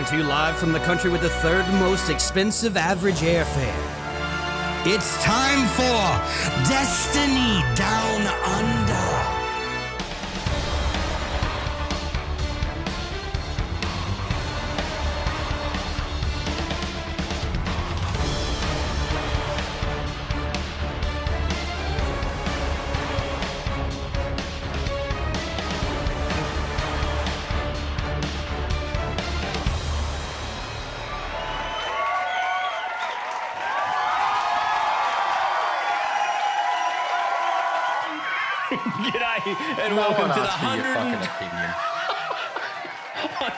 coming to you live from the country with the third most expensive average airfare. It's time for Destiny Down Under. G'day and welcome to the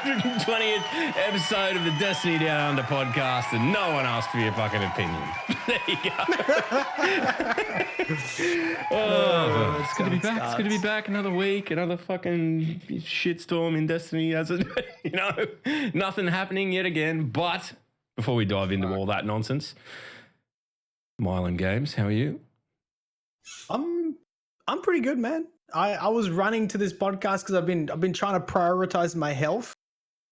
120th episode of the Destiny Down Under podcast, and no one asked for your fucking opinion. There you go. It's good to be back. It's good to be back. Another week, another fucking shitstorm in Destiny. Hasn't nothing happening yet again. But before we dive into all that nonsense, Mylan Games, how are you? I'm pretty good, man. I was running to this podcast because I've been trying to prioritize my health.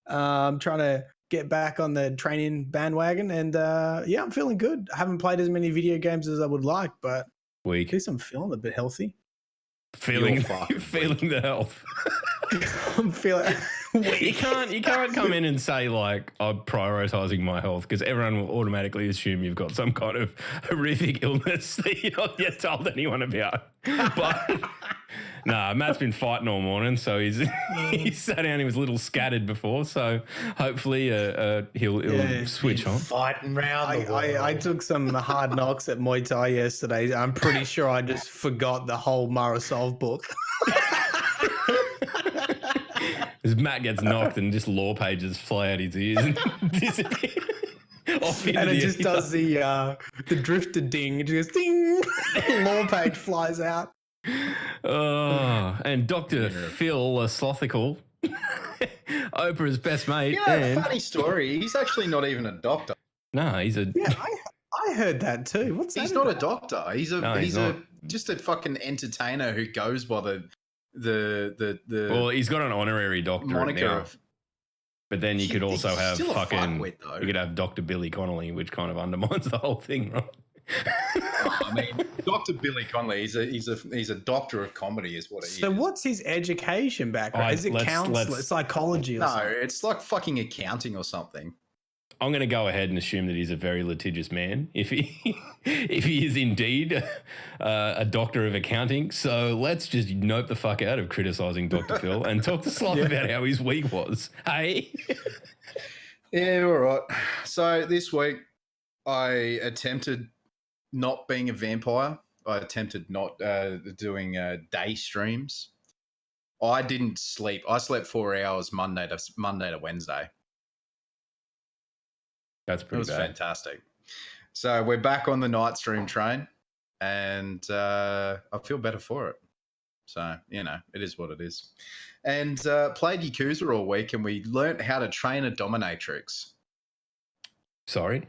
I'm trying to get back on the training bandwagon, and I'm feeling good. I haven't played as many video games as I would like, but at least I'm feeling a bit healthy. Feeling the health. I'm feeling weak. You can't come in and say like I'm prioritizing my health, because everyone will automatically assume you've got some kind of horrific illness that you're not yet told anyone about. But nah, Matt's been fighting all morning, so he's sat down. He was a little scattered before, so hopefully he'll switch on. Fighting round. I took some hard knocks at Muay Thai yesterday. I'm pretty sure I just forgot the whole Marasov book. As Matt gets knocked and just law pages fly out his ears and disappear. And it just does the drifter ding. It just goes ding. Law page flies out. Oh, and Dr. Phil Slothical, Oprah's best mate. You know, funny story. He's actually not even a doctor. No, he's a... Yeah, I heard that too. What's that? He's not a doctor. He's just a fucking entertainer who goes by the Well, he's got an honorary doctorate moniker now. of... But then you could also have still a fucking... fuckwit, though. You could have Dr. Billy Connolly, which kind of undermines the whole thing, right? I mean, Dr. Billy Connolly, he's a doctor of comedy, is what he is. So what's his education background? Is it counselor, psychology or something? No, it's like fucking accounting or something. I'm going to go ahead and assume that he's a very litigious man, if he is indeed a doctor of accounting. So let's just nope the fuck out of criticising Dr. Phil and talk to Sloth about how his week was. Hey? Yeah, all right. So this week I attempted not being a vampire. I attempted not doing day streams. I didn't sleep. I slept 4 hours Monday to Wednesday. That's pretty bad. It was fantastic. So we're back on the night stream train, and I feel better for it. So, you know, it is what it is. And played Yakuza all week, and we learnt how to train a dominatrix. Sorry?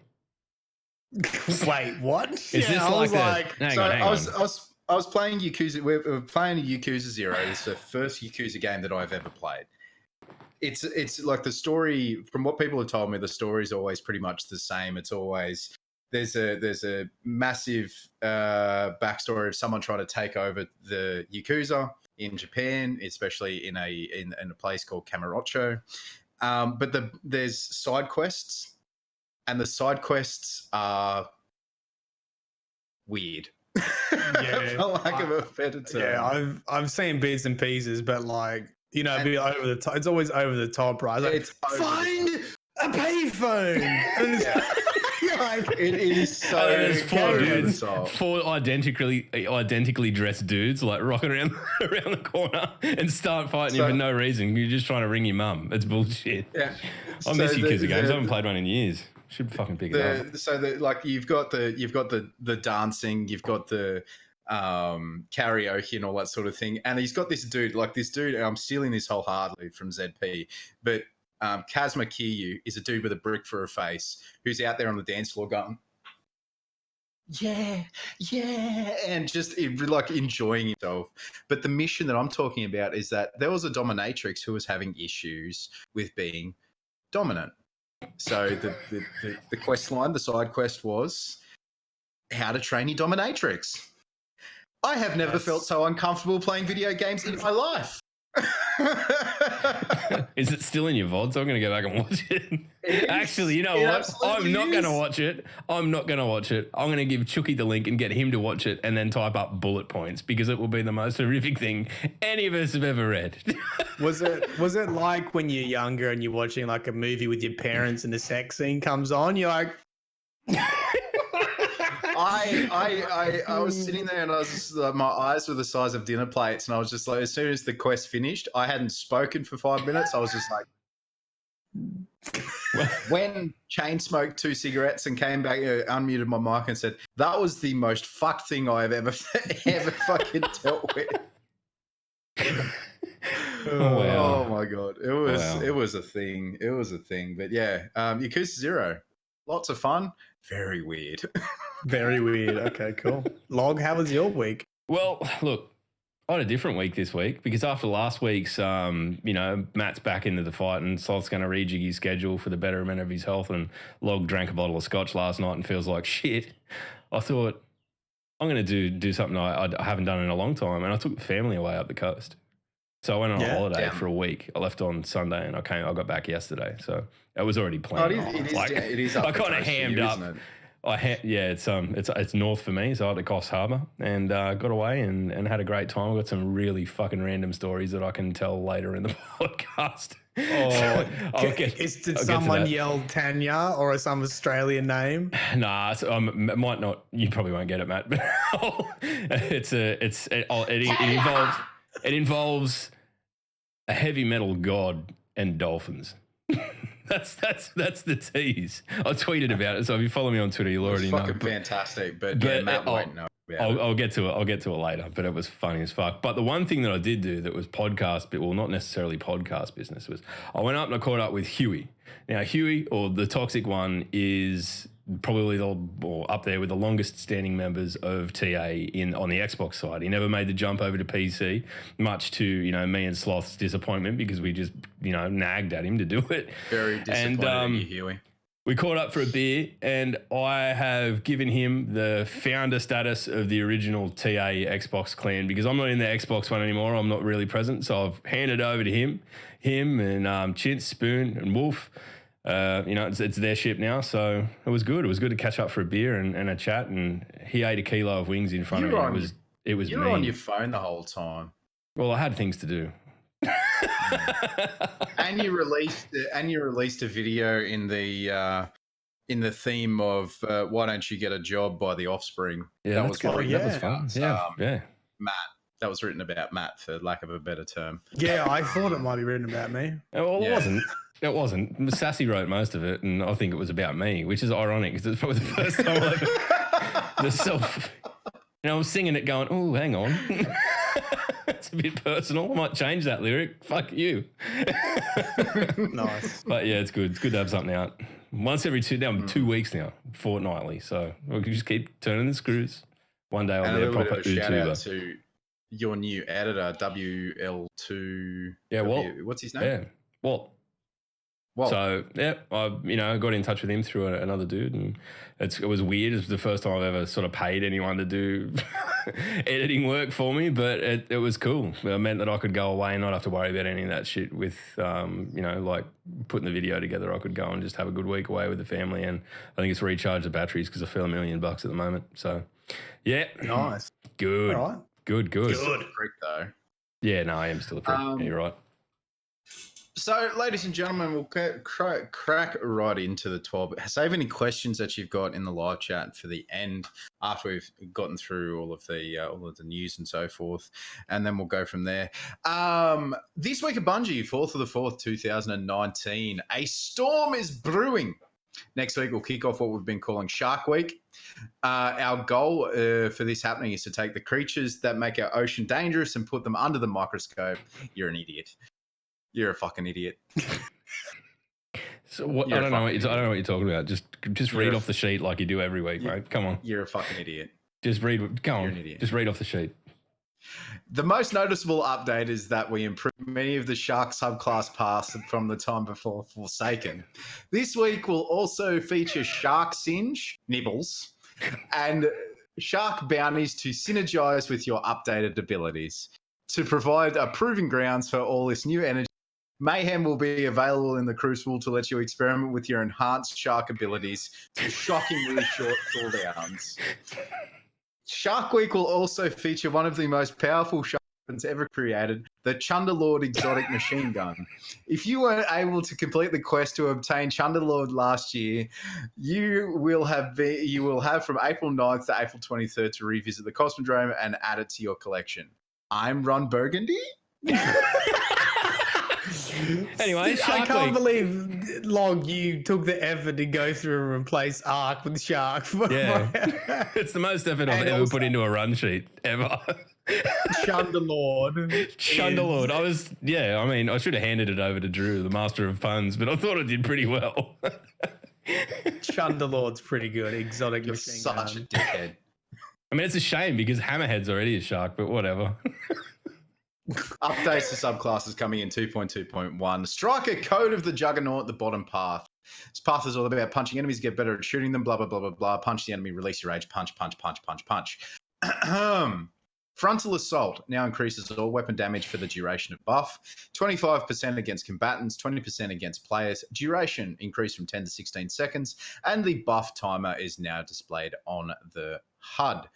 Wait, what? Is this like Hang on. I was playing Yakuza. We're playing Yakuza 0. It's the first Yakuza game that I've ever played. It's like the story, from what people have told me, the story is always pretty much the same. It's always there's a massive backstory of someone trying to take over the Yakuza in Japan, especially in a place called Kamurocho. But there's side quests, and the side quests are weird. Yeah, for lack of a better term. Yeah, I've seen bits and pieces, but like, you know, be over the top. It's always over the top, right? Like, it's find a payphone. And like, it is so. There's four dudes, so. four identically dressed dudes, like rocking around the corner and start fighting you for no reason. You're just trying to ring your mum. It's bullshit. Yeah, I miss Yakuza games. I haven't played one in years. Should fucking pick it up. So like you've got the dancing, you've got the karaoke and all that sort of thing, and he's got this dude. And I'm stealing this wholeheartedly from ZP, but Kazuma Kiryu is a dude with a brick for a face who's out there on the dance floor going, yeah, and just like enjoying himself. But the mission that I'm talking about is that there was a dominatrix who was having issues with being dominant. So the quest line, the side quest was how to train your dominatrix. I have never felt so uncomfortable playing video games in my life. Is it still in your VODs? I'm going to go back and watch it. Actually, you know what? I'm not going to watch it. I'm not going to watch it. I'm going to give Chucky the link and get him to watch it and then type up bullet points because it will be the most horrific thing any of us have ever read. Was it like when you're younger and you're watching like a movie with your parents and the sex scene comes on? You're like, I was sitting there and I was just, my eyes were the size of dinner plates, and I was just like, as soon as the quest finished, I hadn't spoken for 5 minutes. I was just like, when Chain smoked 2 cigarettes and came back, unmuted my mic and said, "That was the most fucked thing I've ever fucking dealt with." Wow. Oh my god, it was a thing. It was a thing. But yeah, Yakuza 0, lots of fun. Very weird. very weird. Okay, cool. Log, how was your week? Well, look, I had a different week this week because after last week's, Matt's back into the fight and Sloth's going to rejig his schedule for the betterment of his health, and Log drank a bottle of scotch last night and feels like shit. I thought, I'm going to do something I haven't done in a long time, and I took the family away up the coast. So I went on a holiday for a week. I left on Sunday and I got back yesterday. So it was already planned. It is I kind of hammed up. It's north for me, so I had to Coffs Harbour and got away and had a great time. I got some really fucking random stories that I can tell later in the podcast. Oh, did someone yell Tanya or some Australian name? Nah, might not. You probably won't get it, Matt. But it involves a heavy metal god and dolphins. That's the tease. I tweeted about it, so if you follow me on Twitter, you'll already know. Fucking fantastic, but Matt won't know. I'll get to it. I'll get to it later. But it was funny as fuck. But the one thing that I did do that was not necessarily podcast business, was I went up and I caught up with Huey. Now Huey, or the Toxic One, is probably up there with the longest standing members of TA on the Xbox side. He never made the jump over to PC, much to me and Sloth's disappointment, because we just nagged at him to do it. Very disappointed in you, Huey. We caught up for a beer, and I have given him the founder status of the original TA Xbox clan, because I'm not in the Xbox one anymore. I'm not really present, so I've handed over to him and Chintz, Spoon, and Wolf. It's their ship now, so it was good. It was good to catch up for a beer and a chat, and he ate a kilo of wings in front of me. It was you were on your phone the whole time. Well, I had things to do. And you released a video in the theme of "Why Don't You Get a Job" by The Offspring. Yeah, that was fun. Yeah. Matt. That was written about Matt, for lack of a better term. Yeah, I thought it might be written about me. Well, it wasn't. It wasn't. Sassy wrote most of it, and I think it was about me, which is ironic because it's probably the first time I was singing it going, oh, hang on. It's a bit personal. I might change that lyric. Fuck you. Nice. But yeah, it's good. It's good to have something out. Once every 2 weeks now, fortnightly. So we can just keep turning the screws. One day I'll be a proper YouTuber. Shout out to your new editor, WL2. Yeah, what's his name? Yeah, Walt. So yeah, I got in touch with him through another dude, and it was weird. It was the first time I've ever sort of paid anyone to do editing work for me, but it was cool. It meant that I could go away and not have to worry about any of that shit with like putting the video together. I could go and just have a good week away with the family, and I think it's recharged the batteries because I feel $1 million at the moment. So yeah, nice, good, all right. Good. Still a prick though. Yeah, no, I am still a prick. Yeah, you're right. So, ladies and gentlemen, we'll crack right into the 12. Save any questions that you've got in the live chat for the end, after we've gotten through all of the news and so forth, and then we'll go from there. This week at Bungie, 4th of the 4th, 2019, a storm is brewing. Next week, we'll kick off what we've been calling Shark Week. Our goal for this happening is to take the creatures that make our ocean dangerous and put them under the microscope. You're an idiot. You're a fucking idiot. So what, I don't know what you're talking about. Just read off the sheet like you do every week, mate. Come on. You're a fucking idiot. Just read. Come on. You're an idiot. Just read off the sheet. The most noticeable update is that we improved many of the shark subclass paths from the time before Forsaken. This week will also feature shark singe, nibbles, and shark bounties to synergize with your updated abilities. To provide a proving grounds for all this new energy, Mayhem will be available in the Crucible to let you experiment with your enhanced shark abilities to shockingly short cooldowns. Shark Week will also feature one of the most powerful shark weapons ever created, the Chunderlord exotic machine gun. If you weren't able to complete the quest to obtain Chunderlord last year, you will have from April 9th to April 23rd to revisit the Cosmodrome and add it to your collection. I'm Ron Burgundy. Anyway, I can't believe, Log, you took the effort to go through and replace Ark with Shark. Yeah. It's the most effort I've ever put into a run sheet ever. Chunderlord. Chunderlord. I should have handed it over to Drew, the master of puns, but I thought I did pretty well. Chunderlord's pretty good. Exotic You're machine such gun. a dickhead. I mean, it's a shame because Hammerhead's already a shark, but whatever. Updates to subclasses coming in 2.2.1. Striker Code of the Juggernaut, the bottom path. This path is all about punching enemies, get better at shooting them, blah, blah, blah, blah, blah. Punch the enemy, release your rage, punch, punch, punch, punch, punch. Frontal Assault now increases all weapon damage for the duration of buff. 25% against combatants, 20% against players. Duration increased from 10 to 16 seconds. And the buff timer is now displayed on the HUD.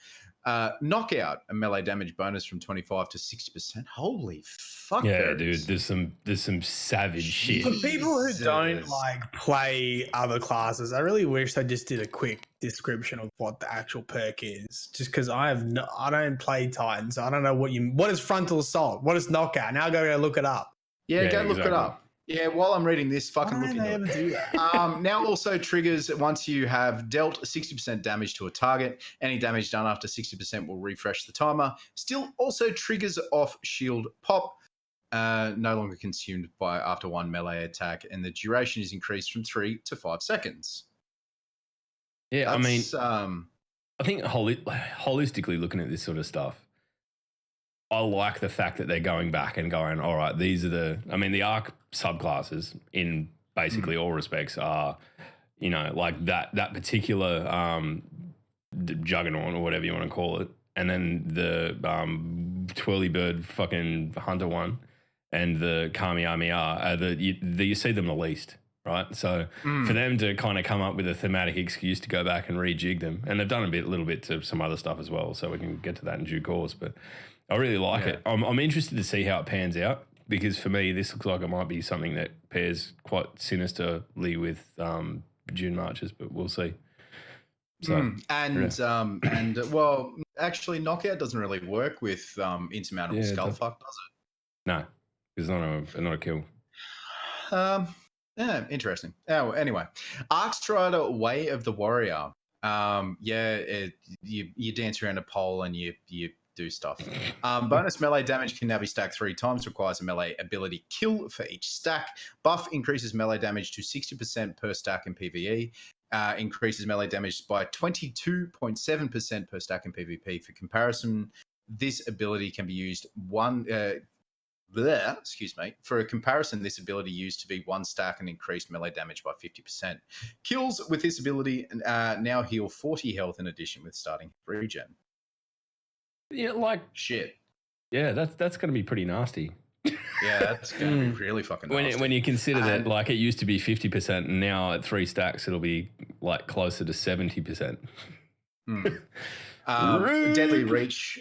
Knockout, a melee damage bonus from 25 to 60%. Holy fuck. Yeah, dude, there's some savage shit. For people who don't play other classes, I really wish they just did a quick description of what the actual perk is. Just because I don't play Titans, so I don't know what is Frontal Assault? What is Knockout? Now go look it up. Yeah, go look it up. Yeah, while I'm reading this, fucking look Why into don't they it. ever do that? Now also triggers once you have dealt 60% damage to a target. Any damage done after 60% will refresh the timer. Still also triggers off shield pop. No longer consumed after one melee attack, and the duration is increased from 3 to 5 seconds. Yeah, That's, I think holistically looking at this sort of stuff, I like the fact that they're going back and going, all right, these are the Arc subclasses in basically all respects are, like that particular Juggernaut or whatever you want to call it. And then the Twirly Bird fucking Hunter one and the Kamehameha, you see them the least, right? So for them to kind of come up with a thematic excuse to go back and rejig them, and they've done a little bit to some other stuff as well, so we can get to that in due course, but I really like it. I'm interested to see how it pans out because for me, this looks like it might be something that pairs quite sinisterly with June Marches, but we'll see. So, actually, Knockout doesn't really work with Insurmountable Skullfuck, does it? No, it's not a kill. Yeah, interesting. Oh, anyway, Arcstrider Way of the Warrior. You dance around a pole and you do stuff. Bonus melee damage can now be stacked 3 times. Requires a melee ability kill for each stack. Buff increases melee damage to 60% per stack in PvE. Increases melee damage by 22.7% per stack in PvP. For comparison, this ability can be used For a comparison, this ability used to be 1 stack and increased melee damage by 50%. Kills with this ability now heal 40 health in addition with starting regen. Yeah, like shit. Yeah, that's going to be pretty nasty. Yeah, that's going to be really fucking nasty. When you consider that, like, it used to be 50%, and now at 3 stacks, it'll be like closer to 70%. Deadly Reach,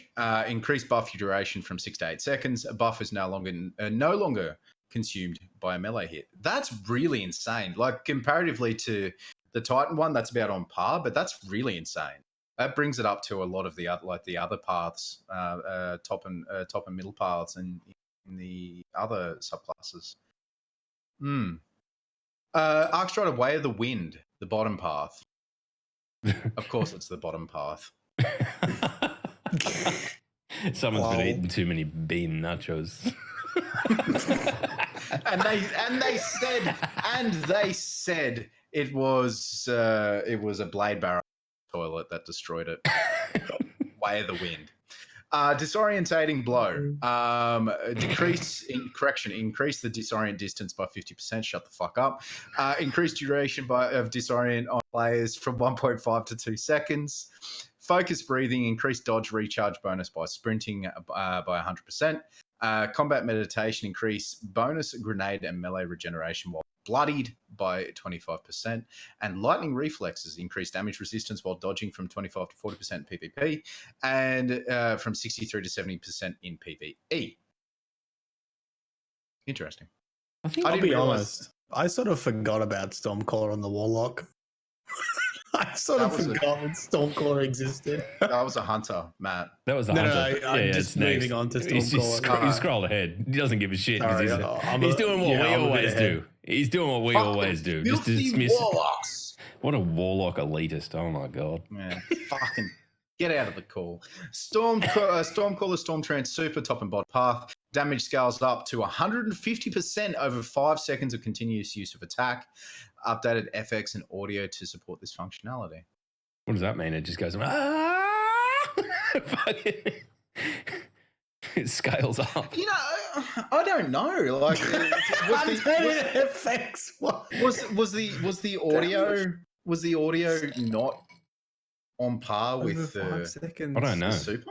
increased buff duration from 6 to 8 seconds. A buff is no longer consumed by a melee hit. That's really insane. Like, comparatively to the Titan one, that's about on par, but that's really insane. That brings it up to a lot of the other paths, top and middle paths, and in the other subclasses. Arcstrider Way of the Wind, the bottom path. Of course, it's the bottom path. Someone's been eating too many bean nachos. and they said it was a blade barrel toilet that destroyed it. Way of the Wind. Disorientating blow. Increase the disorient distance by 50%. Shut the fuck up. Increase duration of disorient on players from 1.5 to 2 seconds. Focus breathing. Increase dodge recharge bonus by sprinting by 100%. Combat meditation. Increase bonus grenade and melee regeneration while bloodied by 25%, and lightning reflexes increase damage resistance while dodging from 25 to 40% PvP, and from 63 to 70% in PvE. Interesting. I think I'll be honest. I sort of forgot about Stormcaller on the Warlock. I sort of forgot that Stormcaller existed. That was a hunter, Matt. That was a hunter. No, I'm just moving on to Stormcaller. He scrolled ahead. He doesn't give a shit. Sorry, he's doing what we always do. He's doing what we always do. Just dismiss warlocks. What a warlock elitist. Oh my god. Man, fucking get out of the call. Stormcaller, Stormtrance, super top and bottom path. Damage scales up to 150% over 5 seconds of continuous use of attack. Updated FX and audio to support this functionality. What does that mean? It just goes, it scales up. You know, I don't know. Like, was the audio not on par with the 5 seconds? I don't know. Super?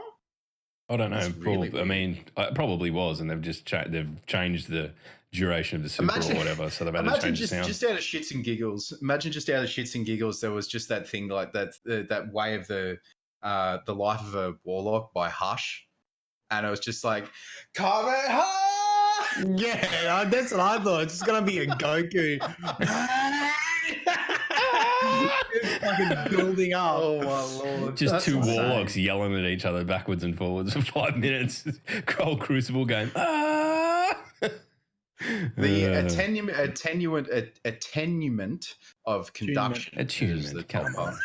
I don't know. Really I mean, it probably was, and they've just they've changed the duration of the super or whatever, so they've had to change the sound. Just out of shits and giggles. Imagine just out of shits and giggles, there was just that thing like that way of the Life of a Warlock by Hush, and it was just like, come at her! Yeah, that's what I thought. It's just gonna be a Goku. It's fucking building up. Oh my lord! Just That's two insane. warlocks yelling at each other backwards and forwards for 5 minutes. Cold Crucible going. The attenument of conduction. Attunement. Come top on.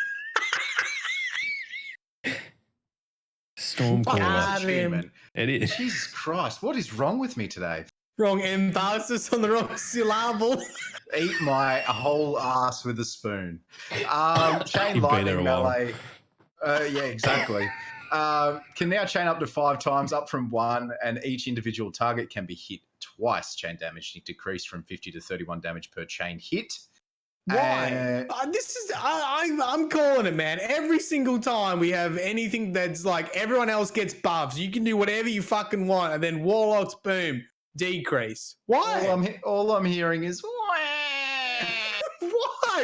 Stormcaller. Attunement. It is. Jesus Christ! What is wrong with me today? Wrong emphasis on the wrong syllable. Eat my whole ass with a spoon. Chain You'd be there lightning a while. melee. Yeah, exactly. Can now chain up to 5 times, up from 1, and each individual target can be hit twice. Chain damage decreased from 50 to 31 damage per chain hit. Why? I'm calling it, man. Every single time we have anything that's like everyone else gets buffs, you can do whatever you fucking want, and then Warlocks, boom, decrease. Why? All I'm hearing is Why?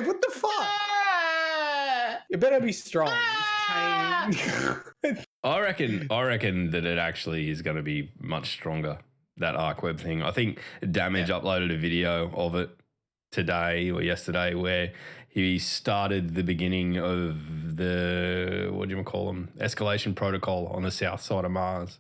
What the fuck? You better be strong. I reckon that it actually is going to be much stronger, that arc web thing. I think Damage uploaded a video of it today or yesterday where he started the beginning of the, what do you call them, escalation protocol on the south side of Mars.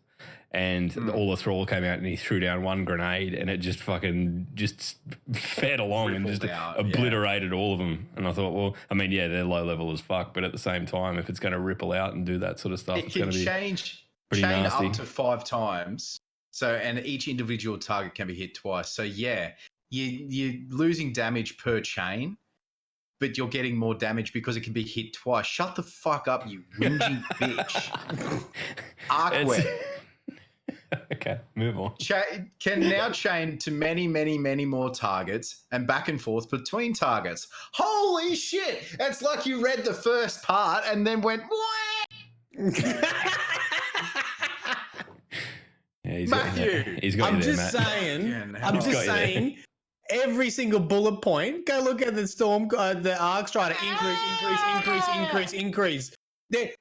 And all the thrall came out and he threw down one grenade and it just fucking just fed along and just obliterated all of them. And I thought, well, I mean, yeah, they're low level as fuck, but at the same time, if it's going to ripple out and do that sort of stuff, it's going to be pretty nasty. Up to 5 times. So, and each individual target can be hit twice. So, yeah, you're losing damage per chain, but you're getting more damage because it can be hit twice. Shut the fuck up, you whingy bitch. Arcweb. Okay, move on. Can now chain to many, many, many more targets and back and forth between targets. Holy shit! It's like you read the first part and then went, Matthew! He's got I'm you there, just Matt. saying, every single bullet point, go look at the the Arc Strider, increase. They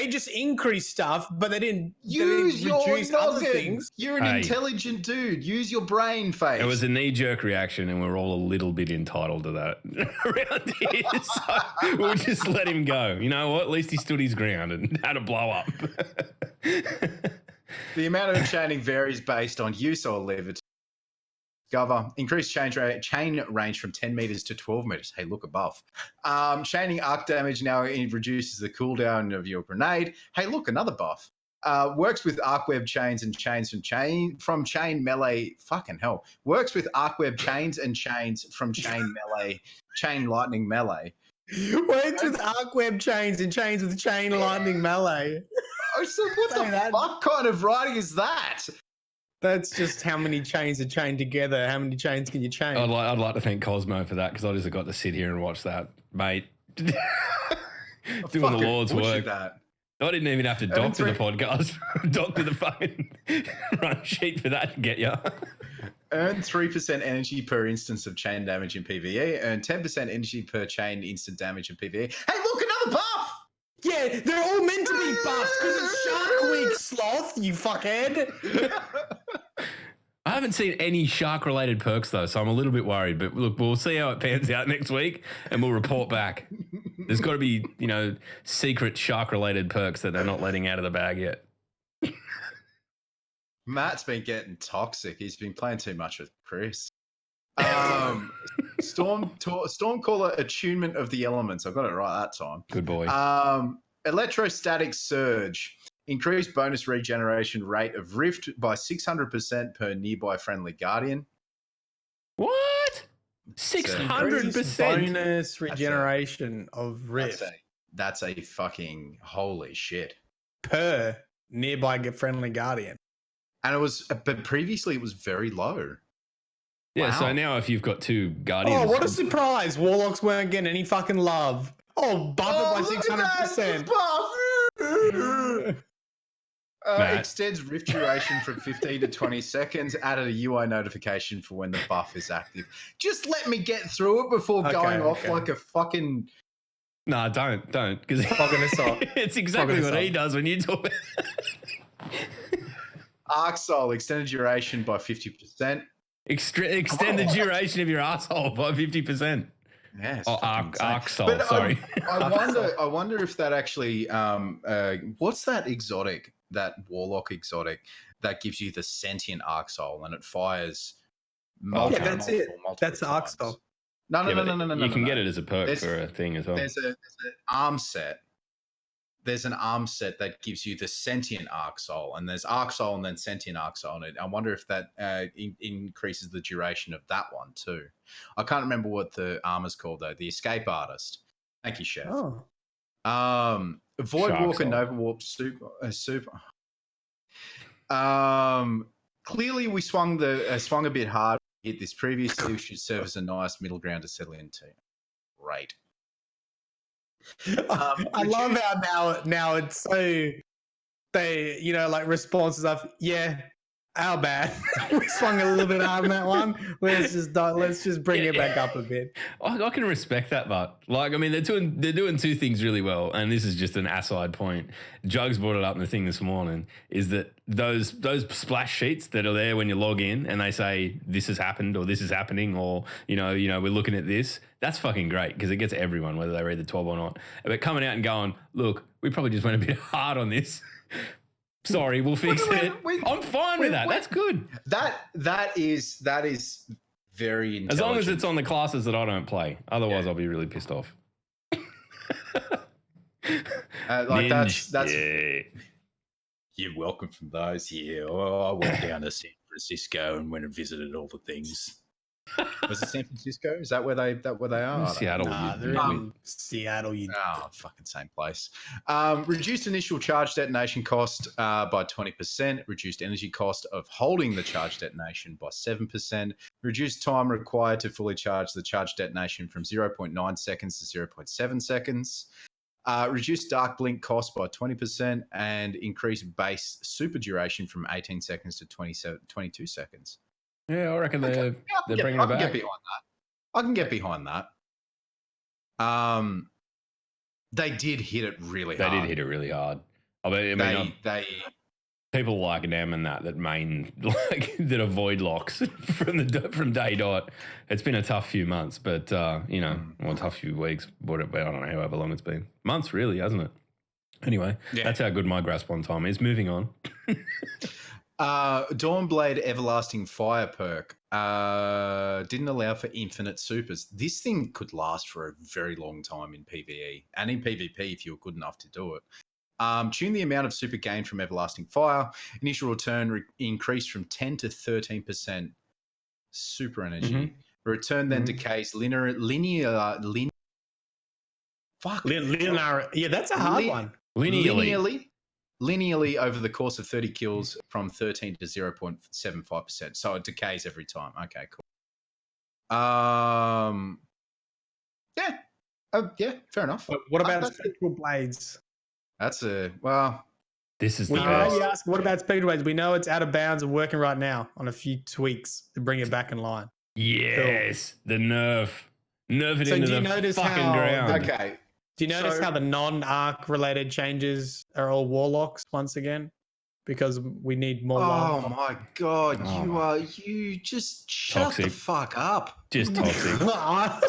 just increase stuff, but they didn't reduce other things. You're an intelligent dude. Use your brain, face. It was a knee-jerk reaction, and we're all a little bit entitled to that around here. So we'll just let him go. You know what? At least he stood his ground and had a blow up. The amount of chaining varies based on use, so I'll leave it. Discover. Increased chain range from 10 meters to 12 meters. Hey, look above. Chaining arc damage now reduces the cooldown of your grenade. Hey, look, another buff. Works with arc web chains and chains from chain melee. Fucking hell. Works with arc web chains and chains from chain melee, chain lightning melee. Works with arc web chains and chains with chain lightning melee. So what the fuck kind of writing is that? That's just how many chains are chained together. How many chains can you chain? I'd like to thank Cosmo for that because I just got to sit here and watch that, mate. Doing the Lord's work. That. I didn't even have to doctor the podcast. Doctor the fucking run sheet for that to get you. Earn 3% energy per instance of chain damage in PvE. Earn 10% energy per chain instant damage in PvE. Hey, look, another buff! Yeah, they're all meant to be buffs because it's Shark Week, sloth, you fuckhead. I haven't seen any shark-related perks, though, so I'm a little bit worried. But look, we'll see how it pans out next week, and we'll report back. There's got to be, secret shark-related perks that they're not letting out of the bag yet. Matt's been getting toxic. He's been playing too much with Chris. Stormcaller Attunement of the Elements. I got it right that time. Good boy. Electrostatic Surge. Increased bonus regeneration rate of Rift by 600% per nearby friendly Guardian. What? 600% bonus regeneration of Rift. That's a fucking holy shit. Per nearby friendly Guardian. And but previously it was very low. Yeah, wow. So now if you've got two Guardians. Oh, what a surprise. Warlocks weren't getting any fucking love. Oh, buff it by 600%. Extends Rift duration from 15 to 20 seconds. Added a UI notification for when the buff is active. Just let me get through it before going off like a fucking... No, don't. Because it's exactly what he does when you talk. Arc Soul, extended duration by 50%. Extend the duration of your asshole by 50%. Yes. Arc Soul, sorry. I wonder if that actually, what's that exotic, that Warlock exotic that gives you the sentient Arc Soul and it fires multiple, that's it. That's the Arc Soul. No. You can get it as a perk for a thing as well. There's an arm set. There's an arm set that gives you the sentient Arc Soul, and there's Arc Soul and then sentient Arc Soul. And I wonder if that increases the duration of that one too. I can't remember what the armor's called though. The Escape Artist. Thank you, Chef. Oh. Voidwalker Nova Warp Super. Clearly, we swung a bit hard. Hit this previously, which should serve as a nice middle ground to settle into. Great. I love how now it's so they responses of our bad. We swung a little bit hard on that one. Let's just bring it back up a bit. I can respect that, but they're doing two things really well, and this is just an aside point. Jugs brought it up in the thing this morning. Is that those splash sheets that are there when you log in and they say this has happened or this is happening or we're looking at this. That's fucking great because it gets everyone whether they read the 12 or not. But coming out and going, look, we probably just went a bit hard on this. Sorry, we'll fix it. I'm fine with that. That's good. That is very intelligent. As long as it's on the classes that I don't play. Otherwise, I'll be really pissed off. That's you're welcome from those. Yeah, I went down to San Francisco and went and visited all the things. Was it San Francisco? Is that where they are? Seattle. They're in Seattle. Fucking same place. Reduced initial charge detonation cost by 20%. Reduced energy cost of holding the charge detonation by 7%. Reduced time required to fully charge the charge detonation from 0.9 seconds to 0.7 seconds. Reduced dark blink cost by 20% and increased base super duration from 18 seconds to 22 seconds. Yeah, I reckon they're bringing it back. I can get behind that. They did hit it really hard. They did hit it really hard. People like them and that that avoid locks from day dot. It's been a tough few months, but tough few weeks. But I don't know however long it's been. Months, really, hasn't it? Anyway, That's how good my grasp on time is. Moving on. Dawnblade Everlasting Fire perk didn't allow for infinite supers. This thing could last for a very long time in PvE and in PvP if you were good enough to do it. Tune the amount of super gained from Everlasting Fire. Initial return increased from 10 to 13% super energy. Mm-hmm. Return then decays linear. Fuck. Linear. Yeah, that's a hard one. Linearly. linearly over the course of 30 kills from 13 to 0.75%. So it decays every time. Okay, cool. Yeah. Yeah, fair enough. But what about That's- spectral blades? This is the We best. you ask, what about spectral blades? We know it's out of bounds and working right now on a few tweaks to bring it back in line. Yes, the nerf. Nerf it So into do you the notice fucking how- ground. Okay. Do you notice So- how the non-arc related changes are all warlocks once again? Because we need more Oh love. my god, Oh. you just shut the Toxic. fuck up. Just toxic.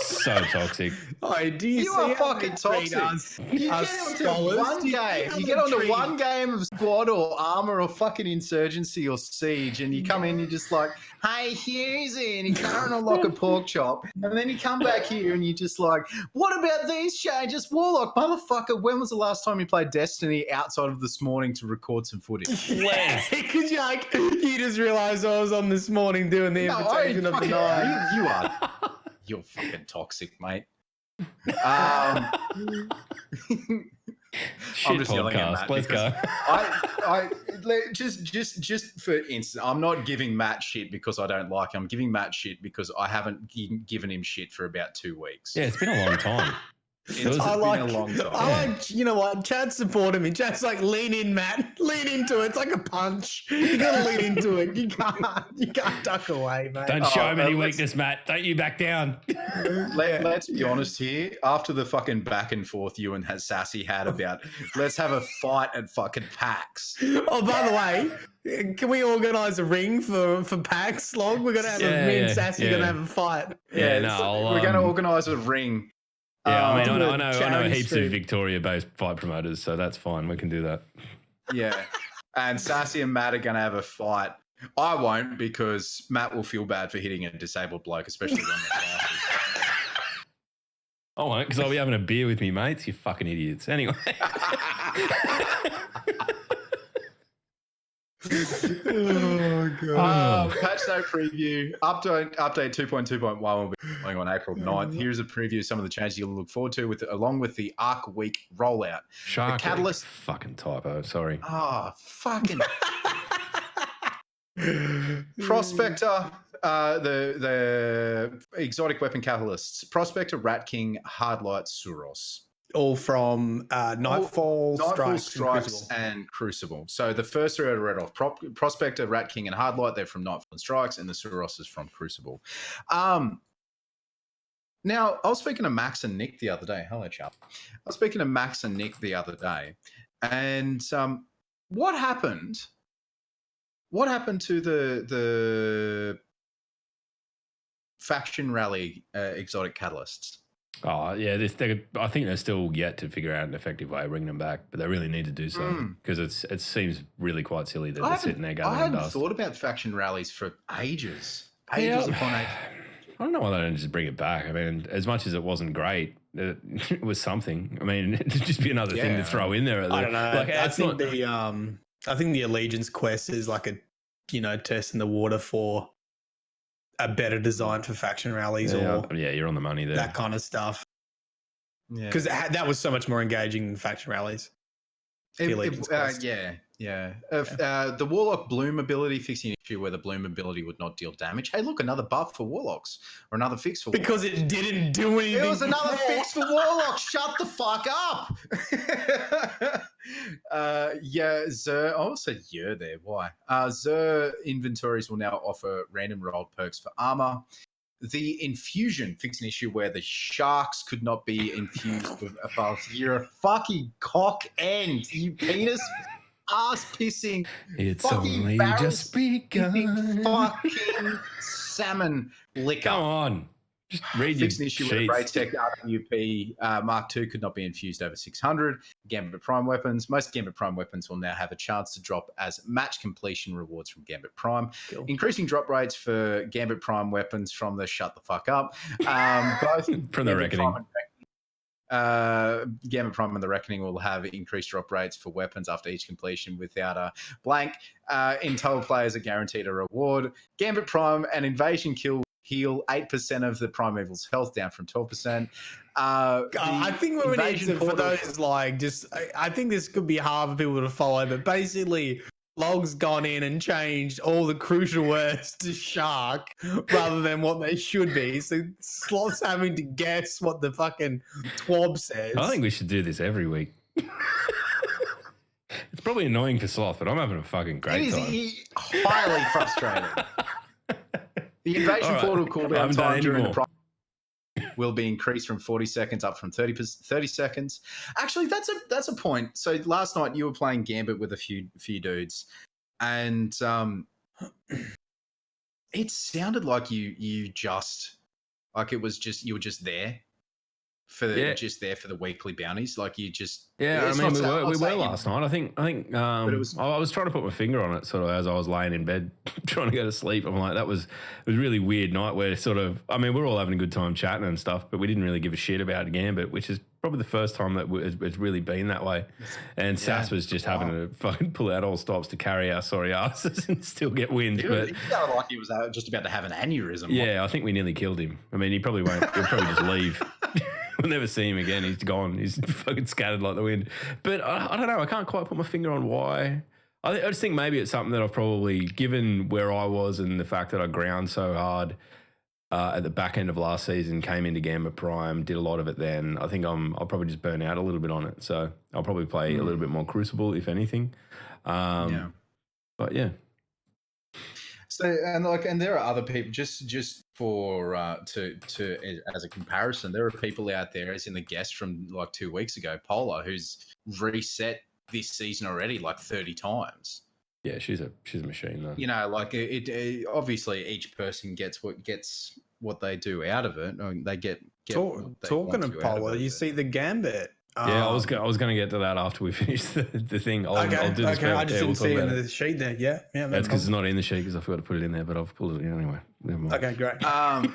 So toxic. Oh, do you You see are how fucking they treat toxic. us- You us get onto scholars? one Do you see game. how You they get onto treat- one game of squad or armor or fucking insurgency or siege, and you come in, you're just like, "Hey, here's it," and you can't unlock a pork chop, and then you come back here and you're just like, "What about these changes, Warlock, motherfucker? When was the last time you played Destiny outside of this morning to record some footage?" Because you just realised I was on this morning doing the invitation of the night. You're fucking toxic, mate. Shit just yelling at podcast. Matt Let's go. Just for instance, I'm not giving Matt shit because I don't like him. I'm giving Matt shit because I haven't given him shit for about 2 weeks. Yeah, it's been a long time. It's been I been like, a long time. I like, you know what? Chad's supporting me. Chad's like, lean in, Matt. Lean into it. It's like a punch. You gotta lean into it. You can't duck away, mate. Don't show him any let's- weakness, Matt. Don't you back down. Let's be honest here. After the fucking back and forth you and Sassy had about, let's have a fight at fucking PAX. Oh, by the way, can we organise a ring for PAX Log? We're gonna have me and Sassy gonna have a fight. Yeah, no, we're going to organise a ring. Yeah, I mean, do I a know charity heaps stream. of Victoria-based fight promoters, so that's fine. We can do that. Yeah. And Sassy and Matt are going to have a fight. I won't, because Matt will feel bad for hitting a disabled bloke, especially when they're classes. I won't, because I'll be having a beer with me mates. You fucking idiots. Anyway. Oh god. Patch note preview. Update 2.2.1 will be going on April 9th. Here's a preview of some of the changes you'll look forward to, along with the Arc Week rollout. Shark. Catalyst- Fucking typo. Sorry. Fucking Prospector, the exotic weapon catalysts. Prospector, Rat King, Hardlight, Suros. All from Nightfall, Strikes, and Crucible. So the first three are read off. Prospector, Rat King, and Hardlight, they're from Nightfall and Strikes, and the Suros is from Crucible. Now, I was speaking to Max and Nick the other day. Hello, chap. I was speaking to Max and Nick the other day, and what happened? What happened to the faction rally exotic catalysts? Oh, yeah. I think they're still yet to figure out an effective way of bringing them back, but they really need to do so because it seems really quite silly that they're sitting there I gathering hadn't dust. thought about faction rallies for ages. Yeah. Ages upon ages. I don't know why they don't just bring it back. I mean, as much as it wasn't great, it was something. I mean, it'd just be another thing to throw in there. I don't know. Like, I it's think not, I think the Allegiance quest is like a test in the water for a better design for faction rallies or you're on the money there. that kind of stuff. Yeah. Because that was so much more engaging than faction rallies. The Allegiance quest. The Warlock Bloom ability, fixing an issue where the Bloom ability would not deal damage. Hey, look, another buff for Warlocks, or another fix for Because it didn't do anything. It was another before. fix for Warlocks. Shut the fuck up. Zer. I also said there. Why? Zer inventories will now offer random rolled perks for armor. The infusion, fixed an issue where the sharks could not be infused with above. You're a fucking cock end, you penis ass pissing. It's fucking only barrel just begun. fucking salmon liquor. Come on. Just read your Fixed an issue where Great Tech RWP Mark II could not be infused over 600. Gambit Prime weapons. Most Gambit Prime weapons will now have a chance to drop as match completion rewards from Gambit Prime. Cool. Increasing drop rates for Gambit Prime weapons from the shut the fuck up. Both From the Reckoning. Gambit Prime and the Reckoning will have increased drop rates for weapons after each completion without a blank. In total, players are guaranteed a reward. Gambit Prime and Invasion Kill heal 8% of the primeval's health, down from 12%. I think we need to, for those I think this could be hard for people to follow, but basically Log's gone in and changed all the crucial words to shark rather than what they should be. So Sloth's having to guess what the fucking twab says. I think we should do this every week. It's probably annoying for Sloth, but I'm having a fucking great time. It is highly frustrating. The invasion portal cooldown time during the will be increased from 40 seconds up from 30 seconds. Actually, that's a point. So last night you were playing Gambit with a few dudes, and it sounded like you just like it was just you were just there for the weekly bounties. Like you just we were last night. I think I was trying to put my finger on it sort of as I was laying in bed trying to go to sleep. I'm like, it was a really weird night where sort of, I mean, we're all having a good time chatting and stuff, but we didn't really give a shit about Gambit, which is probably the first time that it's really been that way. And Sass was just having to fucking pull out all stops to carry our sorry asses and still get wins. But he sounded like he was just about to have an aneurysm. Yeah, I think we nearly killed him. I mean, he probably won't. He'll probably just leave. We'll never see him again. He's gone. He's fucking scattered like the wind. But I don't know. I can't quite put my finger on why. I just think maybe it's something that I've probably, given where I was and the fact that I ground so hard at the back end of last season, came into Gambit Prime, did a lot of it then. I think I'll probably just burn out a little bit on it. So I'll probably play a little bit more Crucible, if anything. But yeah. So and there are other people just for to as a comparison, there are people out there, as in the guest from like 2 weeks ago, Polar, who's reset this season already like 30 times. Yeah, she's a machine though. You know, like it obviously each person gets what they do out of it. I mean, they get talking of Polar, you see the Gambit. Yeah, I was going to get to that after we finish the thing. I'll do this. Okay, I just didn't see it in the sheet there. Yeah. That's because it's not in the sheet because I forgot to put it in there, but I've pulled it in anyway. Never mind. Okay, great.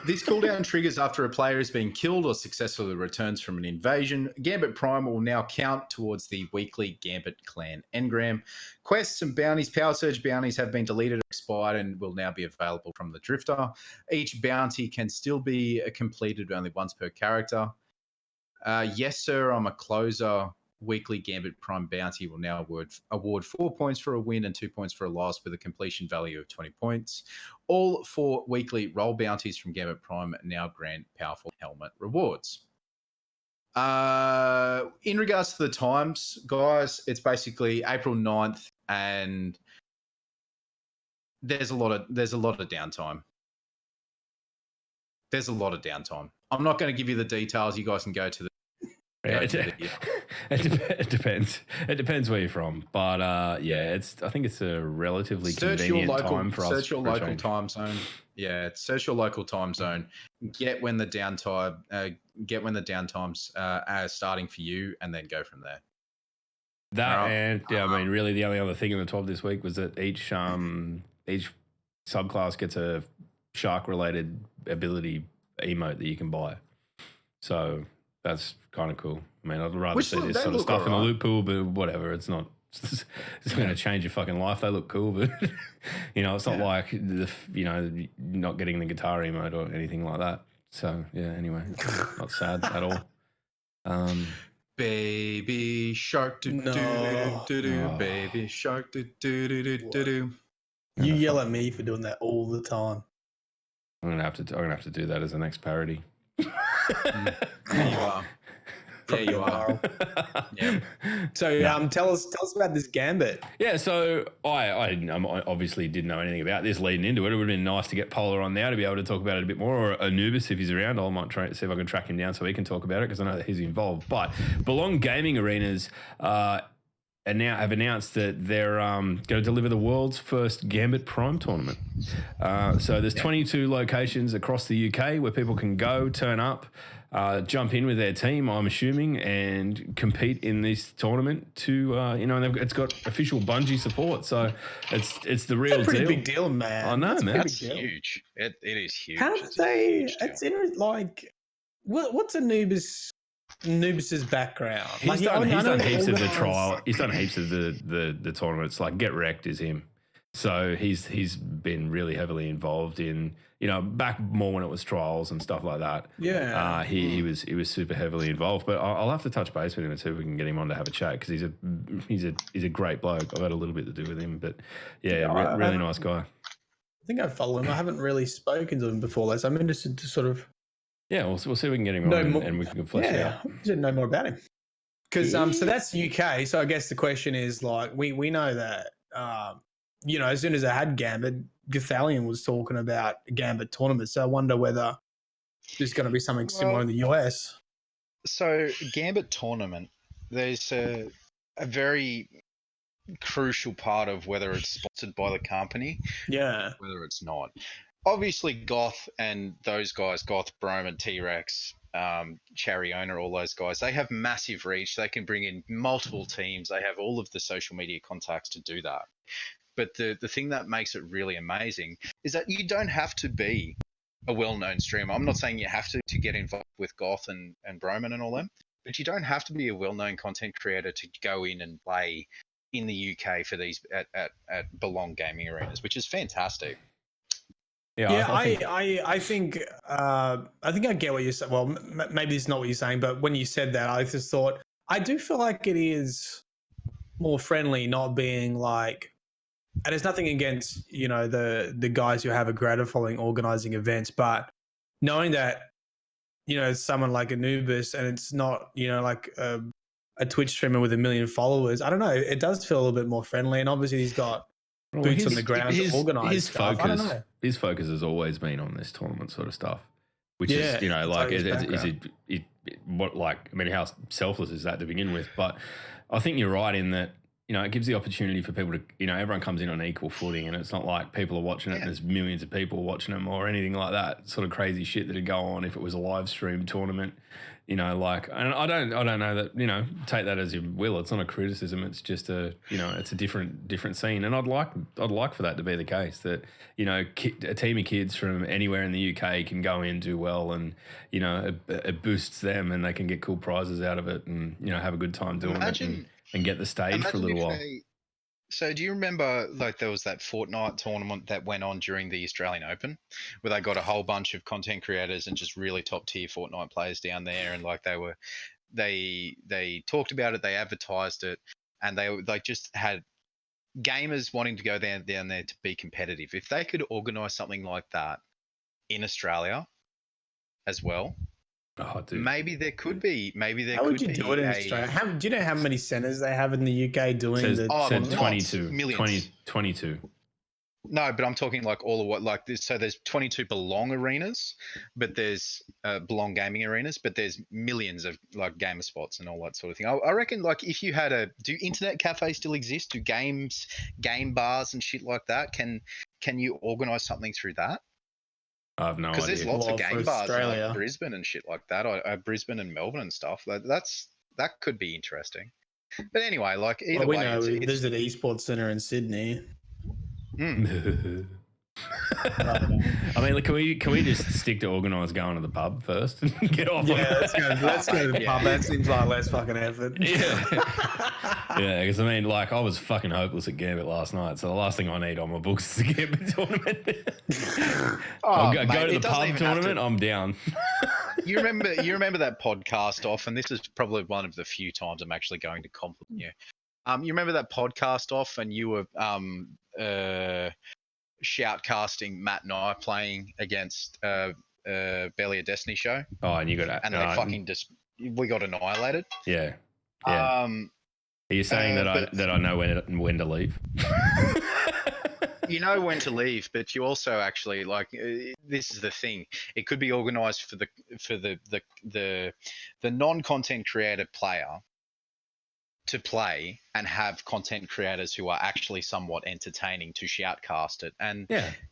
This cooldown triggers after a player has been killed or successfully returns from an invasion. Gambit Prime will now count towards the weekly Gambit Clan engram. Quests and bounties, Power Surge bounties have been deleted or expired and will now be available from the Drifter. Each bounty can still be completed only once per character. Yes, sir, I'm a closer. Weekly Gambit Prime bounty will now award 4 points for a win and 2 points for a loss with a completion value of 20 points. All 4 weekly roll bounties from Gambit Prime now grant powerful helmet rewards. In regards to the times, guys, it's basically April 9th and there's a lot of downtime. There's a lot of downtime. I'm not going to give you the details. You guys can go to the. It depends. It depends where you're from, but I think it's a relatively convenient time for us. Search your local time zone. Yeah, search your local time zone. Get when the downtime. Get when the downtimes are starting for you, and then go from there. I mean, really, the only other thing in the 12 this week was that each subclass gets a shark-related ability emote that you can buy. So that's kind of cool. I mean, I'd rather see this sort of stuff in the loot pool, but whatever. It's not. It's going to change your fucking life. They look cool, but it's not like not getting the guitar emote or anything like that. So yeah. Anyway, not sad at all. Baby shark, baby shark, You yell at me for doing that all the time. I'm gonna have to do that as the next parody. There you are. There you are. Yeah. So tell us about this Gambit. Yeah, so I obviously didn't know anything about this leading into it. It would have been nice to get Polar on now to be able to talk about it a bit more, or Anubis if he's around. I might try to see if I can track him down so he can talk about it because I know that he's involved. But Belong Gaming Arenas and now have announced that they're going to deliver the world's first Gambit Prime tournament. So there's 22 locations across the UK where people can go, turn up, jump in with their team, I'm assuming, and compete in this tournament to, and it's got official Bungie support. So it's the real deal. It's a pretty big deal, man. I know, man. That's huge. It is huge. How did they, what's Anubis's background? He's done heaps of the trial. He's done heaps of the tournaments. Like Get Wrecked is him. So he's been really heavily involved in, back more when it was trials and stuff like that. Yeah. He was super heavily involved. But I'll have to touch base with him and see if we can get him on to have a chat, because he's a great bloke. I've had a little bit to do with him, but really nice guy. I think I follow him. I haven't really spoken to him before, though, so I'm interested to sort of. Yeah, we'll see if we can get him on and we can flesh it out. I didn't know more about him. Because so that's UK. So I guess the question is, like, we know that as soon as I had Gambit, Gathalion was talking about a Gambit tournament. So I wonder whether there's going to be something similar in the US. So Gambit tournament, there's a very crucial part of whether it's sponsored by the company, whether it's not. Obviously, Goth and those guys, Goth, Brome, and T-Rex, Chariona, all those guys, they have massive reach. They can bring in multiple teams. They have all of the social media contacts to do that. But the thing that makes it really amazing is that you don't have to be a well-known streamer. I'm not saying you have to get involved with Goth and Broman and all them, but you don't have to be a well-known content creator to go in and play in the UK for these at Belong gaming arenas, which is fantastic. Yeah, I think I get what you're saying. Well, maybe it's not what you're saying, but when you said that, I just thought I do feel like it is more friendly, not being like. And it's nothing against the guys who have a greater following organizing events, but knowing that someone like Anubis and it's not like a Twitch streamer with 1 million followers, I don't know. It does feel a little bit more friendly, and obviously he's got boots on the ground to organize stuff. I don't know. His focus has always been on this tournament sort of stuff, which is how selfless is that to begin with? But I think you're right in that. It gives the opportunity for people to, everyone comes in on equal footing, and it's not like people are watching it and there's millions of people watching them or anything like that sort of crazy shit that'd go on if it was a live stream tournament, and I don't know that, take that as you will. It's not a criticism. It's just it's a different scene. And I'd like for that to be the case, that, a team of kids from anywhere in the UK can go in, do well, and, it boosts them and they can get cool prizes out of it and, have a good time doing it. And get the stage for a little while. So do you remember, like, there was that Fortnite tournament that went on during the Australian Open, where they got a whole bunch of content creators and just really top tier Fortnite players down there, and like they talked about it, they advertised it, and they just had gamers wanting to go down there to be competitive. If they could organise something like that in Australia as well. Oh, dude. Maybe there could be. How would you do it in Australia? Do you know how many centres they have in the UK doing the? 22. Millions. 22. No, but I'm talking like all of what, like this. So there's 22 Belong arenas, but there's Belong gaming arenas, but there's millions of like gamer spots and all that sort of thing. I reckon, like, if you had do internet cafes still exist? Do game bars and shit like that? Can you organise something through that? I have no idea. Because there's lots of game bars in like Brisbane and shit like that. Brisbane and Melbourne and stuff. That could be interesting. But anyway, like either way, there's an esports centre in Sydney. I mean, can we just stick to organised going to the pub first and get off? Yeah, let's go to the pub. That seems like less fucking effort. Yeah, because I mean, like, I was fucking hopeless at Gambit last night, so the last thing I need on my books is a Gambit tournament. Go to the pub tournament. I'm down. You remember that podcast off, and this is probably one of the few times I'm actually going to compliment you. You remember that podcast off, and you were shoutcasting Matt and I playing against Barely a Destiny show. Oh, and you got and they fucking we got annihilated. Yeah. Are you saying that I know when to leave? You know when to leave, but you also actually, like, this is the thing. It could be organised for the non-content creator player to play and have content creators who are actually somewhat entertaining to shoutcast it, and